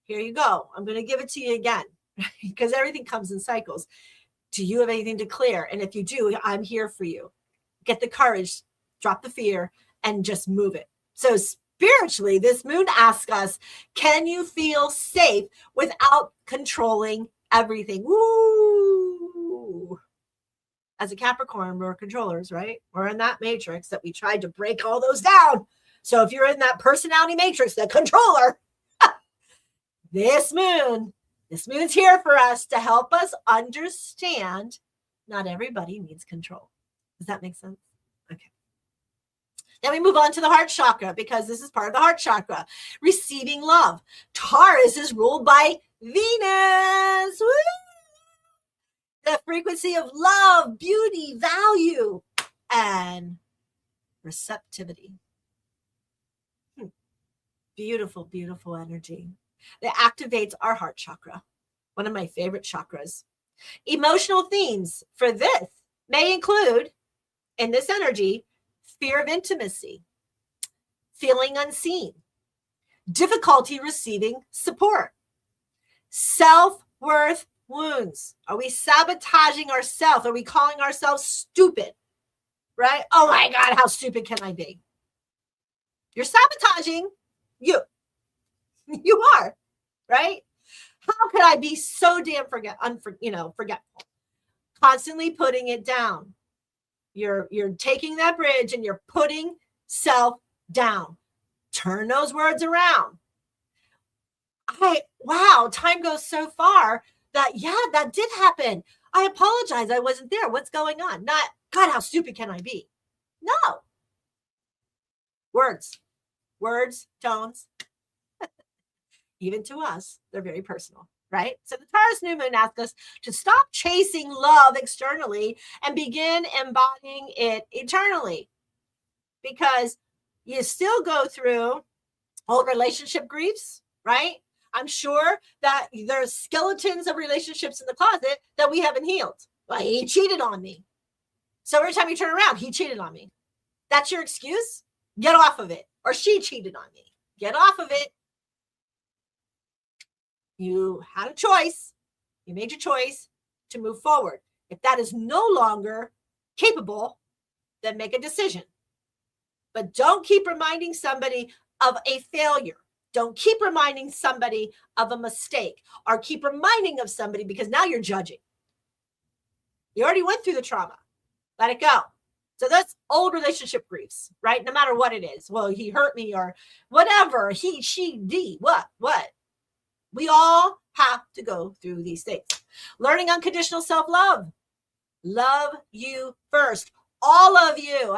here you go. I'm going to give it to you again, because everything comes in cycles. Do you have anything to clear? And if you do, I'm here for you. Get the courage, drop the fear, and just move it. So spiritually, this moon asks us, can you feel safe without controlling everything? Woo! As a Capricorn, we're controllers, right? We're in that matrix that we tried to break all those down. So if you're in that personality matrix, the controller, this moon's here for us to help us understand not everybody needs control. Does that make sense? Okay. Then we move on to the heart chakra, because this is part of the heart chakra. Receiving love. Taurus is ruled by Venus. Woo! The frequency of love, beauty, value, and receptivity. Beautiful, beautiful energy. That activates our heart chakra, one of my favorite chakras. Emotional themes for this may include, in this energy, fear of intimacy, feeling unseen, difficulty receiving support, self-worth wounds. Are we sabotaging ourselves? Are we calling ourselves stupid? Right? Oh my God, how stupid can I be? You're sabotaging you. You are, right? How could I be so damn forgetful? Constantly putting it down. You're taking that bridge and you're putting self down. Turn those words around. Wow, time goes so far that, that did happen. I apologize. I wasn't there. What's going on? Not, God, how stupid can I be? No. Words, tones, even to us, they're very personal, right? So the Taurus new moon asks us to stop chasing love externally and begin embodying it eternally, because you still go through old relationship griefs, right? I'm sure that there's skeletons of relationships in the closet that we haven't healed. Well, he cheated on me. So every time you turn around, he cheated on me. That's your excuse? Get off of it. Or she cheated on me. Get off of it. You had a choice. You made your choice to move forward. If that is no longer capable, then make a decision. But don't keep reminding somebody of a failure. Don't keep reminding somebody of a mistake, or keep reminding of somebody, because now you're judging. You already went through the trauma. Let it go. So that's old relationship griefs, right? No matter what it is. Well, he hurt me, or whatever. He, she, what? We all have to go through these things. Learning unconditional self-love. Love you first. All of you.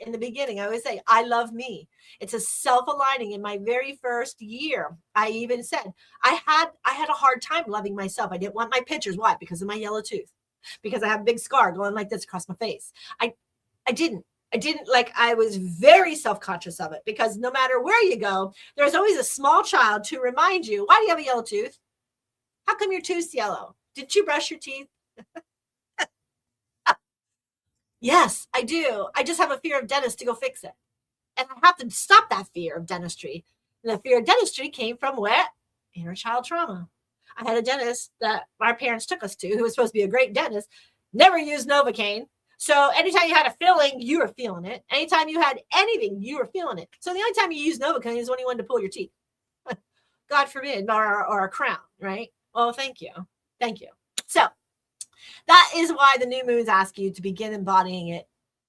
In the beginning, I always say, I love me. It's a self-aligning. In my very first year, I even said, I had a hard time loving myself. I didn't want my pictures. Why? Because of my yellow tooth. Because I have a big scar going like this across my face. I didn't. I was very self-conscious of it, because no matter where you go, there's always a small child to remind you, why do you have a yellow tooth? How come your tooth's yellow? Did you brush your teeth? Yes, I do. I just have a fear of dentists to go fix it. And I have to stop that fear of dentistry. And the fear of dentistry came from what? Inner child trauma. I had a dentist that our parents took us to, who was supposed to be a great dentist, never used Novocaine. So anytime you had a feeling, you were feeling it. Anytime you had anything, you were feeling it. So the only time you use Novocaine is when you wanted to pull your teeth. God forbid, or a crown, right? Well, thank you. Thank you. So that is why the new moons ask you to begin embodying it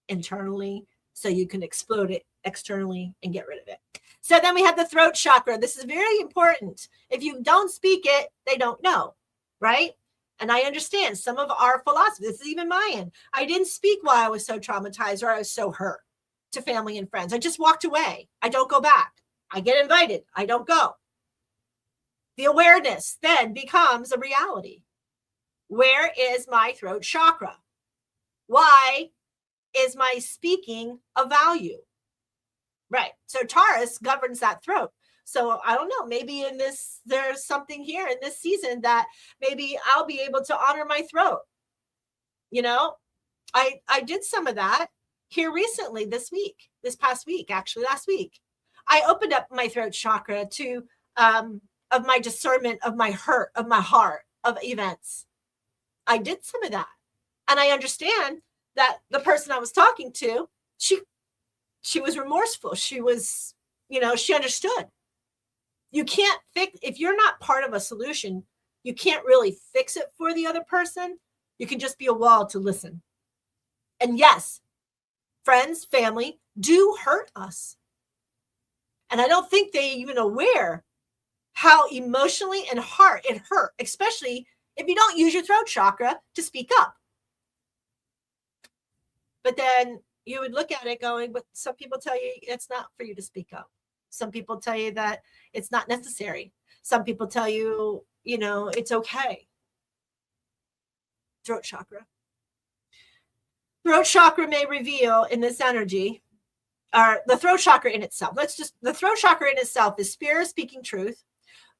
internally so you can explode it externally and get rid of it. So then we have the throat chakra. This is very important. If you don't speak it, they don't know, right? And I understand some of our philosophy. This is even mine. I didn't speak while I was so traumatized or I was so hurt to family and friends. I just walked away. I don't go back. I get invited. I don't go. The awareness then becomes a reality. Where is my throat chakra? Why is my speaking of value? Right. So Taurus governs that throat. So I don't know, maybe in this, there's something here in this season that maybe I'll be able to honor my throat. You know, I did some of that here recently this past week, actually last week. I opened up my throat chakra to, of my discernment, of my hurt, of my heart, of events. I did some of that. And I understand that the person I was talking to, she was remorseful. She was, you know, she understood. You can't fix, if you're not part of a solution, you can't really fix it for the other person. You can just be a wall to listen. And yes, friends, family do hurt us. And I don't think they even aware how emotionally and heart it hurt, especially if you don't use your throat chakra to speak up. But then you would look at it going, but some people tell you it's not for you to speak up. Some people tell you that it's not necessary. Some people tell you, you know, it's okay. Throat chakra. Throat chakra may reveal in this energy, or the throat chakra in itself. The throat chakra in itself is spirit speaking truth,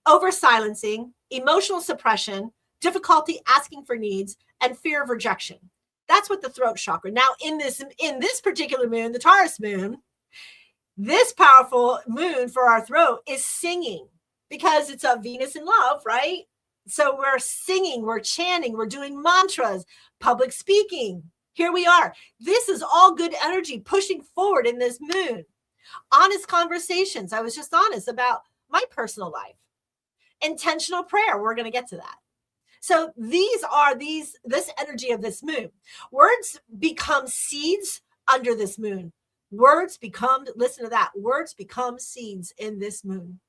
over silencing, emotional suppression, difficulty asking for needs, and fear of rejection. That's what the throat chakra. Now, in this particular moon, the Taurus moon, this powerful moon for our throat is singing because it's a Venus in love, right? So we're singing, we're chanting, we're doing mantras, public speaking. Here we are. This is all good energy pushing forward in this moon. Honest conversations. I was just honest about my personal life. Intentional prayer. We're going to get to that. So this energy of this moon. Words become seeds under this moon. Words become, listen to that, words become seeds in this moon.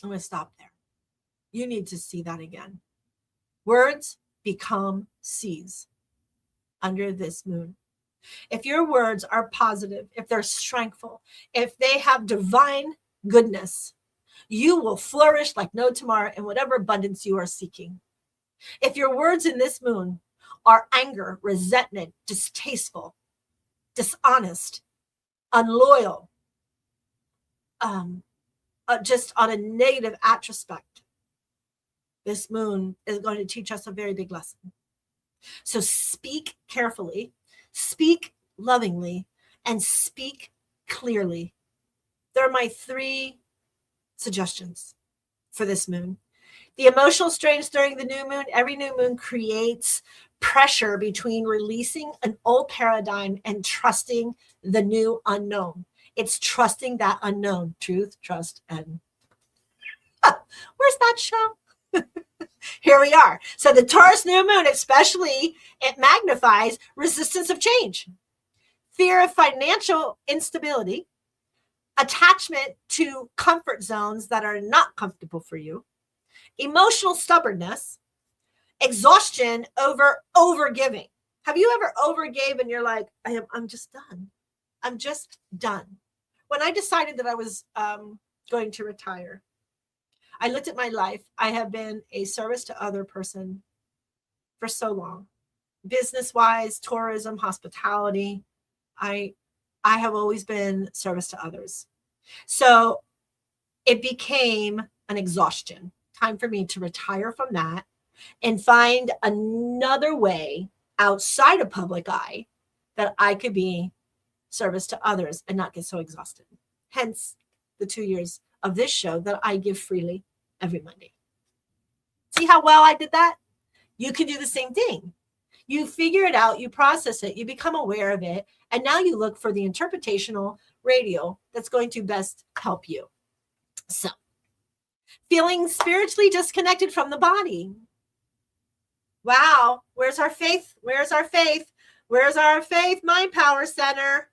I'm going to stop there. You need to see that again. Words become seeds under this moon. If your words are positive, if they're strengthful, if they have divine goodness, you will flourish like no tomorrow in whatever abundance you are seeking. If your words in this moon are anger, resentment, distasteful, dishonest, unloyal, just on a negative aspect, this moon is going to teach us a very big lesson. So speak carefully, speak lovingly, and speak clearly. They're my 3 suggestions for this moon. The emotional strains during the new moon, every new moon creates pressure between releasing an old paradigm and trusting the new unknown. It's trusting that unknown. Truth, trust, and where's that show? Here we are. So the Taurus new moon, especially, it magnifies resistance of change, fear of financial instability, attachment to comfort zones that are not comfortable for you, emotional stubbornness, exhaustion over overgiving. Have you ever overgave and you're like, I'm just done. I'm just done. When I decided that I was going to retire, I looked at my life. I have been a service to other person for so long. Business-wise, tourism, hospitality. I have always been service to others. So it became an exhaustion. time for me to retire from that and find another way outside of public eye that I could be service to others and not get so exhausted. Hence the 2 years of this show that I give freely every Monday. See how well I did that? You can do the same thing. You figure it out, you process it, you become aware of it, and now you look for the interpretational radio that's going to best help you. So, feeling spiritually disconnected from the body. Wow, where's our faith? Where's our faith? Where's our faith mind power center?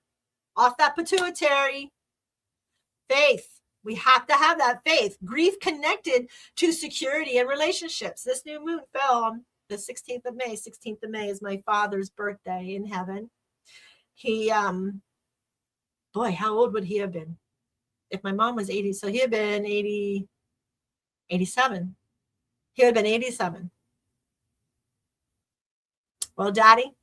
Off that pituitary. Faith. We have to have that faith. Grief connected to security and relationships. This new moon fell on the 16th of May. 16th of May is my father's birthday in heaven. He, boy, how old would he have been? If my mom was 80, so he had been 87. He would have been 87. Well, Daddy,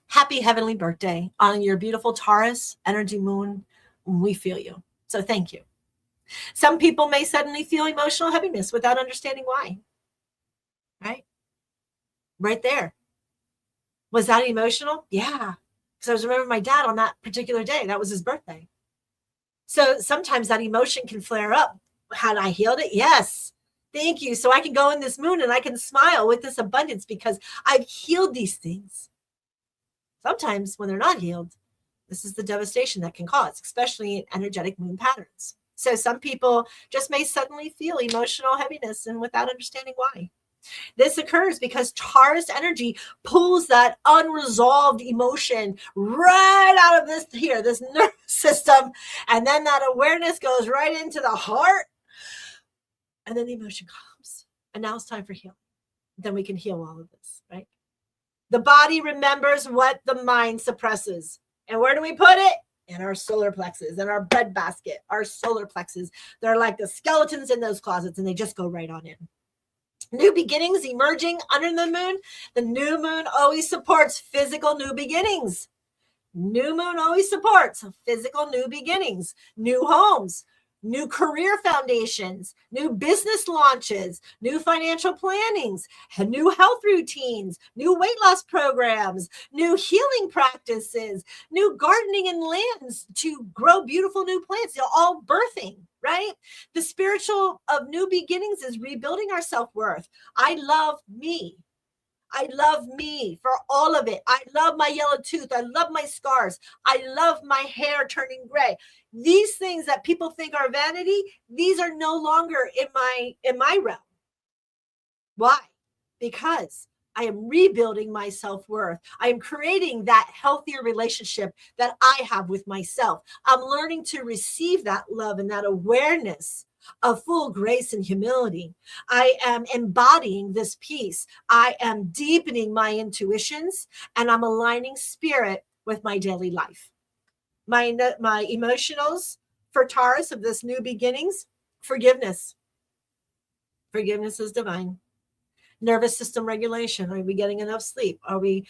happy heavenly birthday on your beautiful Taurus energy moon. We feel you. So thank you. Some people may suddenly feel emotional heaviness without understanding why. Right? Right there. Was that emotional? Yeah. Because I was remembering my dad on that particular day. That was his birthday. So sometimes that emotion can flare up. Had I healed it? Yes. Thank you. So I can go in this moon and I can smile with this abundance because I've healed these things. Sometimes when they're not healed, this is the devastation that can cause, especially in energetic moon patterns. So some people just may suddenly feel emotional heaviness and without understanding why. This occurs because Taurus energy pulls that unresolved emotion right out of this nervous system. And then that awareness goes right into the heart. And then the emotion comes. And now it's time for healing. Then we can heal all of this, right? The body remembers what the mind suppresses. And where do we put it? In our solar plexus, in our breadbasket, our solar plexus. They're like the skeletons in those closets, and they just go right on in. New beginnings emerging under the moon. The new moon always supports physical new beginnings. New moon always supports physical new beginnings, new homes, new career foundations, new business launches, new financial plannings, new health routines, new weight loss programs, new healing practices, new gardening and lands to grow beautiful new plants. They're all birthing, right? The spiritual of new beginnings is rebuilding our self-worth. I love me. I love me for all of it. I love my yellow tooth. I love my scars. I love my hair turning gray. These things that people think are vanity, these are no longer in my realm. Why? Because I am rebuilding my self-worth. I am creating that healthier relationship that I have with myself. I'm learning to receive that love and that awareness of full grace and humility. I am embodying this peace. I am deepening my intuitions, and I'm aligning spirit with my daily life. My emotionals for Taurus of this new beginnings, forgiveness. Forgiveness is divine. Nervous system regulation. Are we getting enough sleep? Are we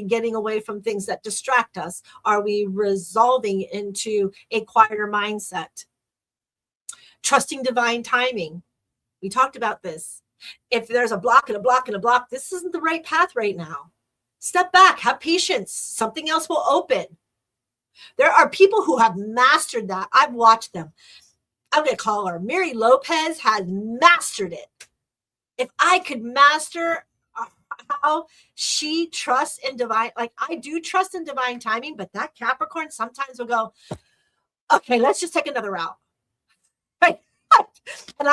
getting away from things that distract us? Are we resolving into a quieter mindset? Trusting divine timing. We talked about this. If there's a block and a block and a block, this isn't the right path right now. Step back, have patience. Something else will open. There are people who have mastered that. I've watched them. I'm going to call her Mary Lopez has mastered it. If I could master how she trusts in divine, like I do trust in divine timing, but that Capricorn sometimes will go, okay, let's just take another route. Right? And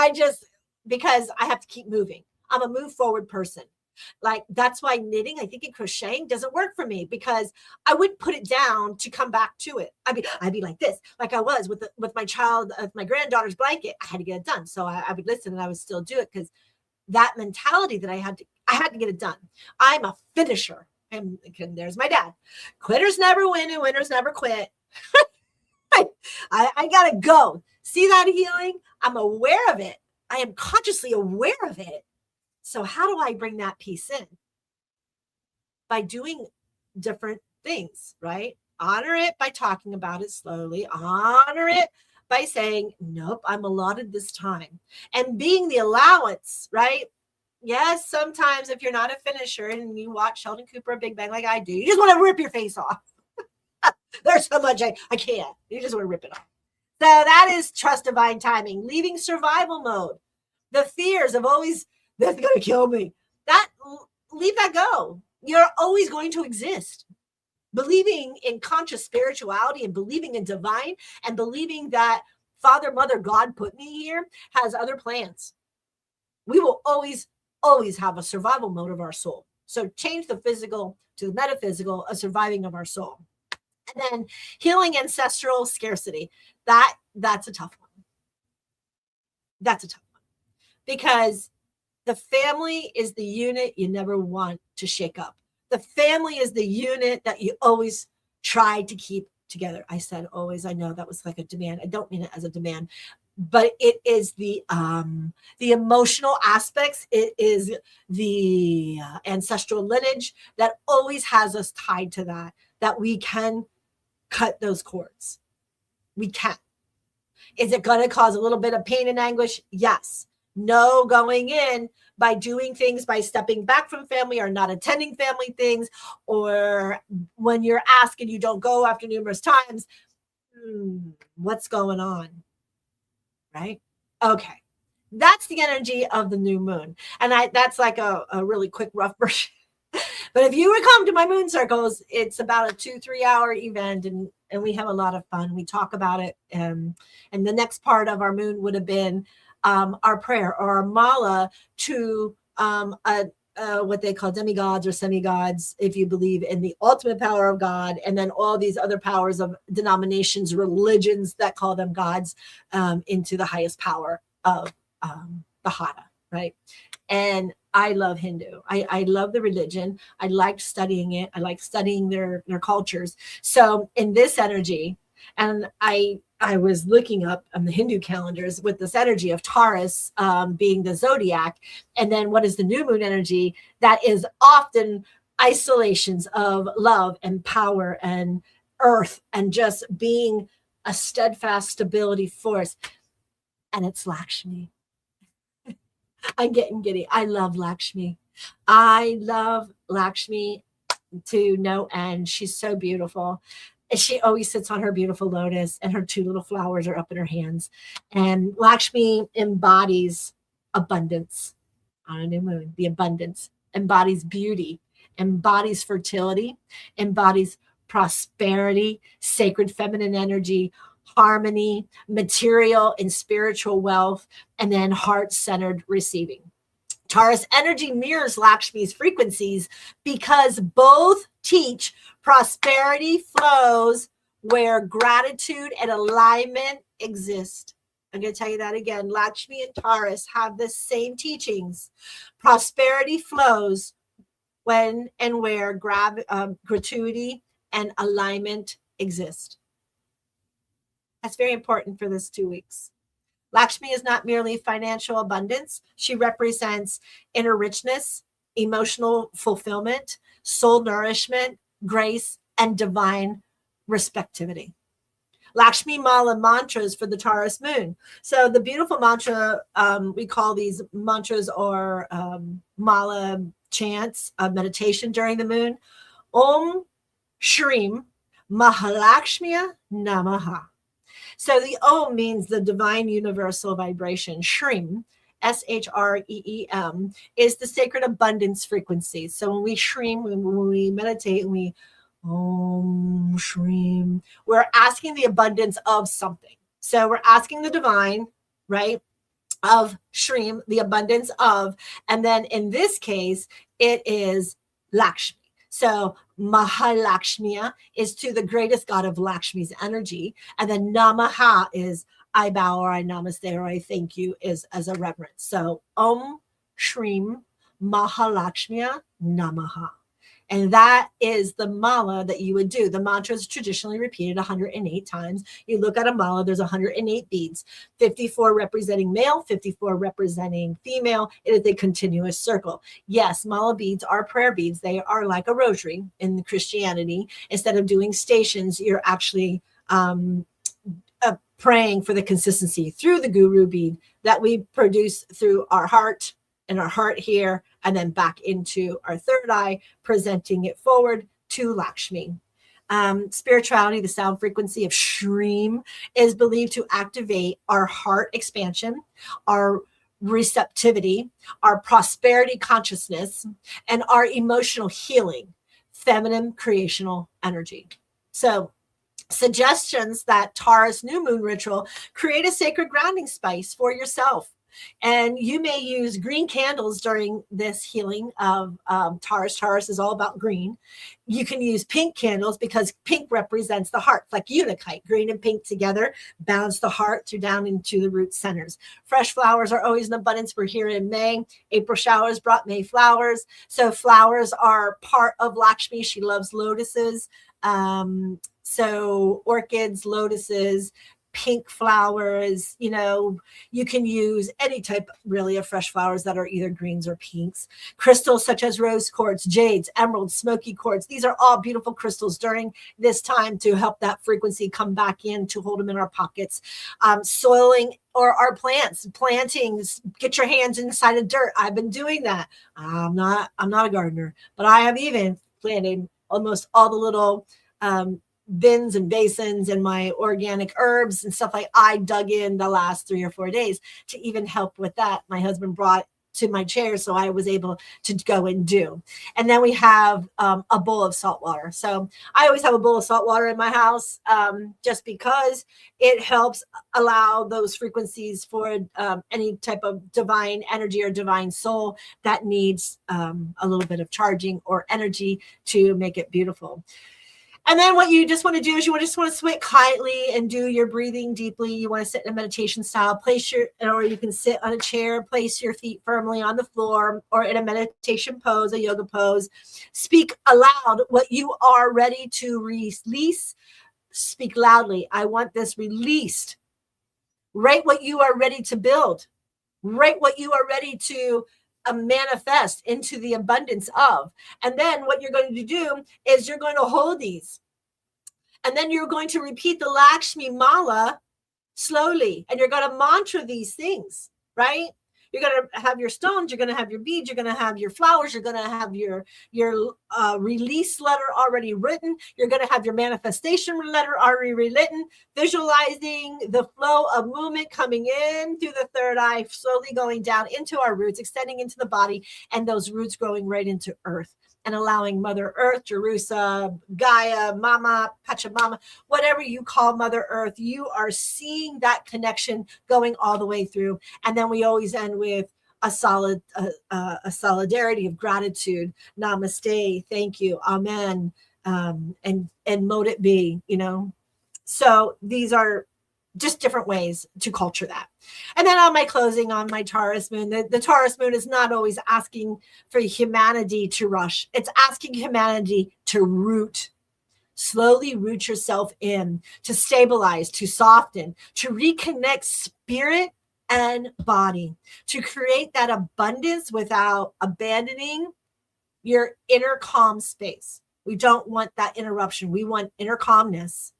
because I have to keep moving. I'm a move forward person. Like that's why knitting, I think in crocheting doesn't work for me because I wouldn't put it down to come back to it. I'd be like this, like I was with my granddaughter's blanket. I had to get it done. So I would listen and I would still do it because that mentality that I had to get it done. I'm a finisher. And there's my dad. Quitters never win and winners never quit. I gotta go. See that healing? I'm aware of it. I am consciously aware of it. So how do I bring that piece in? By doing different things, right? Honor it by talking about it slowly. Honor it by saying, nope, I'm allotted this time. And being the allowance, right? Yes, sometimes if you're not a finisher and you watch Sheldon Cooper, Big Bang like I do, you just want to rip your face off. There's so much I can't. You just want to rip it off. So that is trust divine timing, leaving survival mode. The fears of always, that's going to kill me. Leave that go. You're always going to exist. Believing in conscious spirituality and believing in divine and believing that Father, Mother, God put me here has other plans. We will always have a survival mode of our soul. So change the physical to the metaphysical, a surviving of our soul. And then healing ancestral scarcity. That's a tough one. That's a tough one. Because the family is the unit you never want to shake up. The family is the unit that you always try to keep together. I said always. I know that was like a demand. I don't mean it as a demand, but it is the emotional aspects. It is the ancestral lineage that always has us tied to that we can cut those cords. We can. Is it going to cause a little bit of pain and anguish? Yes. No, going in by doing things, by stepping back from family or not attending family things, or when you're asked and you don't go after numerous times, what's going on? Right? Okay. That's the energy of the new moon. And that's like a really quick, rough version. But if you would come to my moon circles, it's about a 2-3 hour event, and we have a lot of fun. We talk about it. And the next part of our moon would have been our prayer or our mala to what they call demigods or semi-gods, if you believe in the ultimate power of God, and then all these other powers of denominations, religions that call them gods, into the highest power of the Hada, right? And I love Hindu. I love the religion. I liked studying it. I like studying their cultures. So in this energy, and I was looking up on the Hindu calendars with this energy of Taurus being the zodiac, and then what is the new moon energy? That is often isolations of love and power and earth and just being a steadfast stability force. And it's Lakshmi. I'm getting giddy. I love Lakshmi. I love Lakshmi to no end. She's so beautiful. She always sits on her beautiful lotus, and her 2 little flowers are up in her hands. And Lakshmi embodies abundance on a new moon. The abundance embodies beauty, embodies fertility, embodies prosperity, sacred feminine energy, harmony, material and spiritual wealth, and then heart-centered receiving. Taurus energy mirrors Lakshmi's frequencies because both teach prosperity flows where gratitude and alignment exist. I'm going to tell you that again. Lakshmi and Taurus have the same teachings. Prosperity flows when and where gratuity and alignment exist. That's very important for this 2 weeks. Lakshmi is not merely financial abundance. She represents inner richness, emotional fulfillment, soul nourishment, grace, and divine respectivity. Lakshmi Mala mantras for the Taurus moon. So the beautiful mantra, we call these mantras or Mala chants of meditation during the moon. Om Shrim Mahalakshmiya Namaha. So the Om means the divine universal vibration. Shrim, S-H-R-E-E-M, is the sacred abundance frequency. So when we shrim, when we meditate, and we Om Shrim, we're asking the abundance of something. So we're asking the divine, right, of Shrim, the abundance of, and then in this case, it is Lakshmi. So Mahalakshmiya is to the greatest god of Lakshmi's energy. And then Namaha is I bow or I namaste or I thank you is as a reverence. So Om Shrim Mahalakshmiya Namaha. And that is the mala that you would do. The mantra is traditionally repeated 108 times. You look at a mala, there's 108 beads, 54 representing male, 54 representing female. It is a continuous circle. Yes, mala beads are prayer beads. They are like a rosary in Christianity. Instead of doing stations, you're actually praying for the consistency through the guru bead that we produce through our heart and our heart here, and then back into our third eye, presenting it forward to Lakshmi. Spirituality, the sound frequency of Shreem, is believed to activate our heart expansion, our receptivity, our prosperity consciousness, and our emotional healing, feminine creational energy. So, suggestions that Taurus new moon ritual: create a sacred grounding space for yourself. And you may use green candles during this healing of Taurus. Taurus is all about green. You can use pink candles because pink represents the heart, like unakite. Green and pink together balance the heart through down into the root centers. Fresh flowers are always in abundance. We're here in May. April showers brought May flowers. So flowers are part of Lakshmi. She loves lotuses. So orchids, lotuses, pink flowers, you can use any type really of fresh flowers that are either greens or pinks. Crystals such as rose quartz, jades, emeralds, smoky quartz. These are all beautiful crystals during this time to help that frequency come back in, to hold them in our pockets. Soiling or our plantings, get your hands inside of dirt. I've been doing that. I'm not a gardener, but I have even planted almost all the little bins and basins and my organic herbs and stuff like I dug in the last 3 or 4 days to even help with that. My husband brought to my chair, so I was able to go and do. And then we have a bowl of salt water. So I always have a bowl of salt water in my house, just because it helps allow those frequencies for any type of divine energy or divine soul that needs a little bit of charging or energy to make it beautiful. And then what you just want to do is you just want to sit quietly and do your breathing deeply. You want to sit in a meditation style, or you can sit on a chair, place your feet firmly on the floor, or in a meditation pose, a yoga pose. Speak aloud what you are ready to release. Speak loudly. I want this released. Write what you are ready to build. Write what you are ready to manifest into the abundance of. And then what you're going to do is you're going to hold these. And then you're going to repeat the Lakshmi Mala slowly. And you're going to mantra these things, right? You're going to have your stones, you're going to have your beads, you're going to have your flowers, you're going to have your release letter already written, you're going to have your manifestation letter already written, visualizing the flow of movement coming in through the third eye, slowly going down into our roots, extending into the body, and those roots growing right into earth. And allowing Mother Earth, Jerusa, Gaia, Mama, Pachamama, whatever you call Mother Earth, you are seeing that connection going all the way through. And then we always end with a solidarity of gratitude. Namaste, thank you, amen, and mote it be. So these are just different ways to culture that. And then on my closing, on my Taurus moon, the Taurus moon is not always asking for humanity to rush. It's asking humanity to root. Slowly root yourself in, to stabilize, to soften, to reconnect spirit and body, to create that abundance without abandoning your inner calm space. We don't want that interruption. We want inner calmness.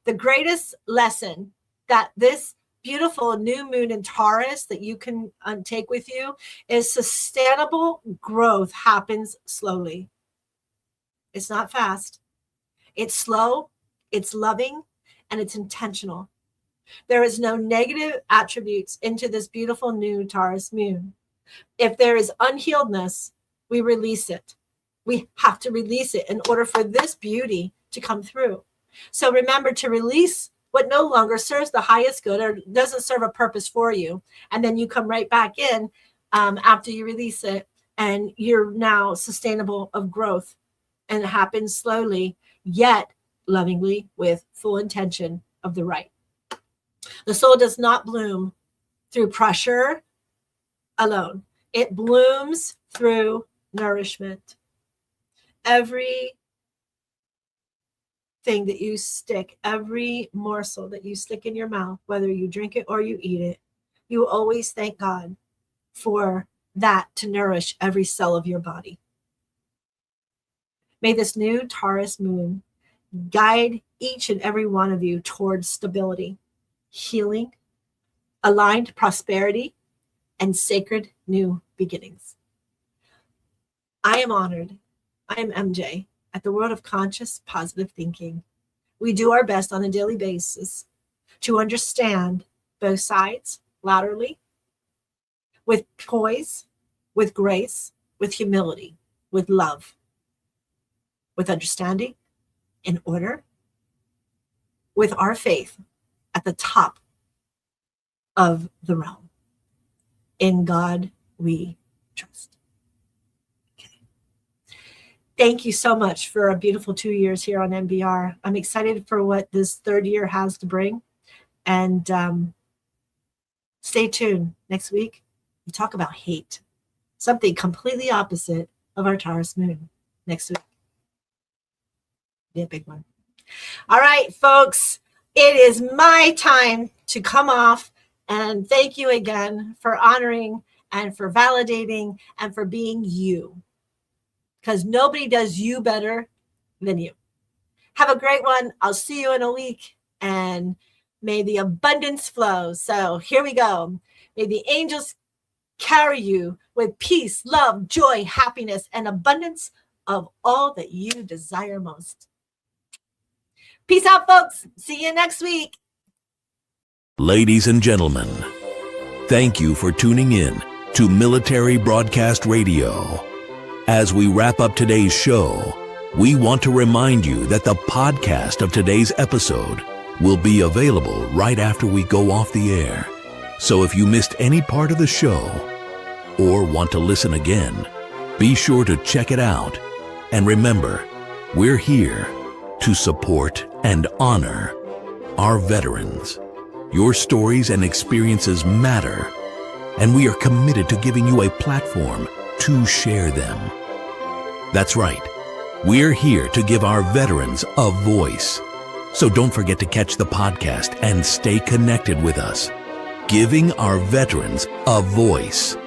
The greatest lesson that this beautiful new moon in Taurus that you can take with you is sustainable growth happens slowly. It's not fast. It's slow, it's loving, and it's intentional. There is no negative attributes into this beautiful new Taurus moon. If there is unhealedness, we release it. We have to release it in order for this beauty to come through. So remember to release what no longer serves the highest good or doesn't serve a purpose for you. And then you come right back in after you release it, and you're now sustainable of growth. And it happens slowly, yet lovingly, with full intention of the right. The soul does not bloom through pressure alone. It blooms through nourishment. Every thing that you stick, every morsel that you stick in your mouth, whether you drink it or you eat it, you always thank God for that to nourish every cell of your body. May this new Taurus moon guide each and every one of you towards stability, healing, aligned prosperity, and sacred new beginnings. I am honored. I am MJ at the World of Conscious Positive Thinking. We do our best on a daily basis to understand both sides laterally, with poise, with grace, with humility, with love, with understanding, in order, with our faith at the top of the realm. In God we trust. Okay. Thank you so much for a beautiful 2 years here on MBR. I'm excited for what this third year has to bring. And stay tuned. Next week, we talk about hate, something completely opposite of our Taurus moon next week. Be a big one. All right, folks, it is my time to come off. And thank you again for honoring and for validating and for being you. Because nobody does you better than you. Have a great one. I'll see you in a week. And may the abundance flow. So here we go. May the angels carry you with peace, love, joy, happiness, and abundance of all that you desire most. Peace out, folks. See you next week. Ladies and gentlemen, thank you for tuning in to Military Broadcast Radio. As we wrap up today's show, we want to remind you that the podcast of today's episode will be available right after we go off the air. So if you missed any part of the show or want to listen again, be sure to check it out. And remember, we're here to support and honor our veterans. Your stories and experiences matter, and we are committed to giving you a platform to share them. That's right. We're here to give our veterans a voice. So don't forget to catch the podcast and stay connected with us. Giving our veterans a voice.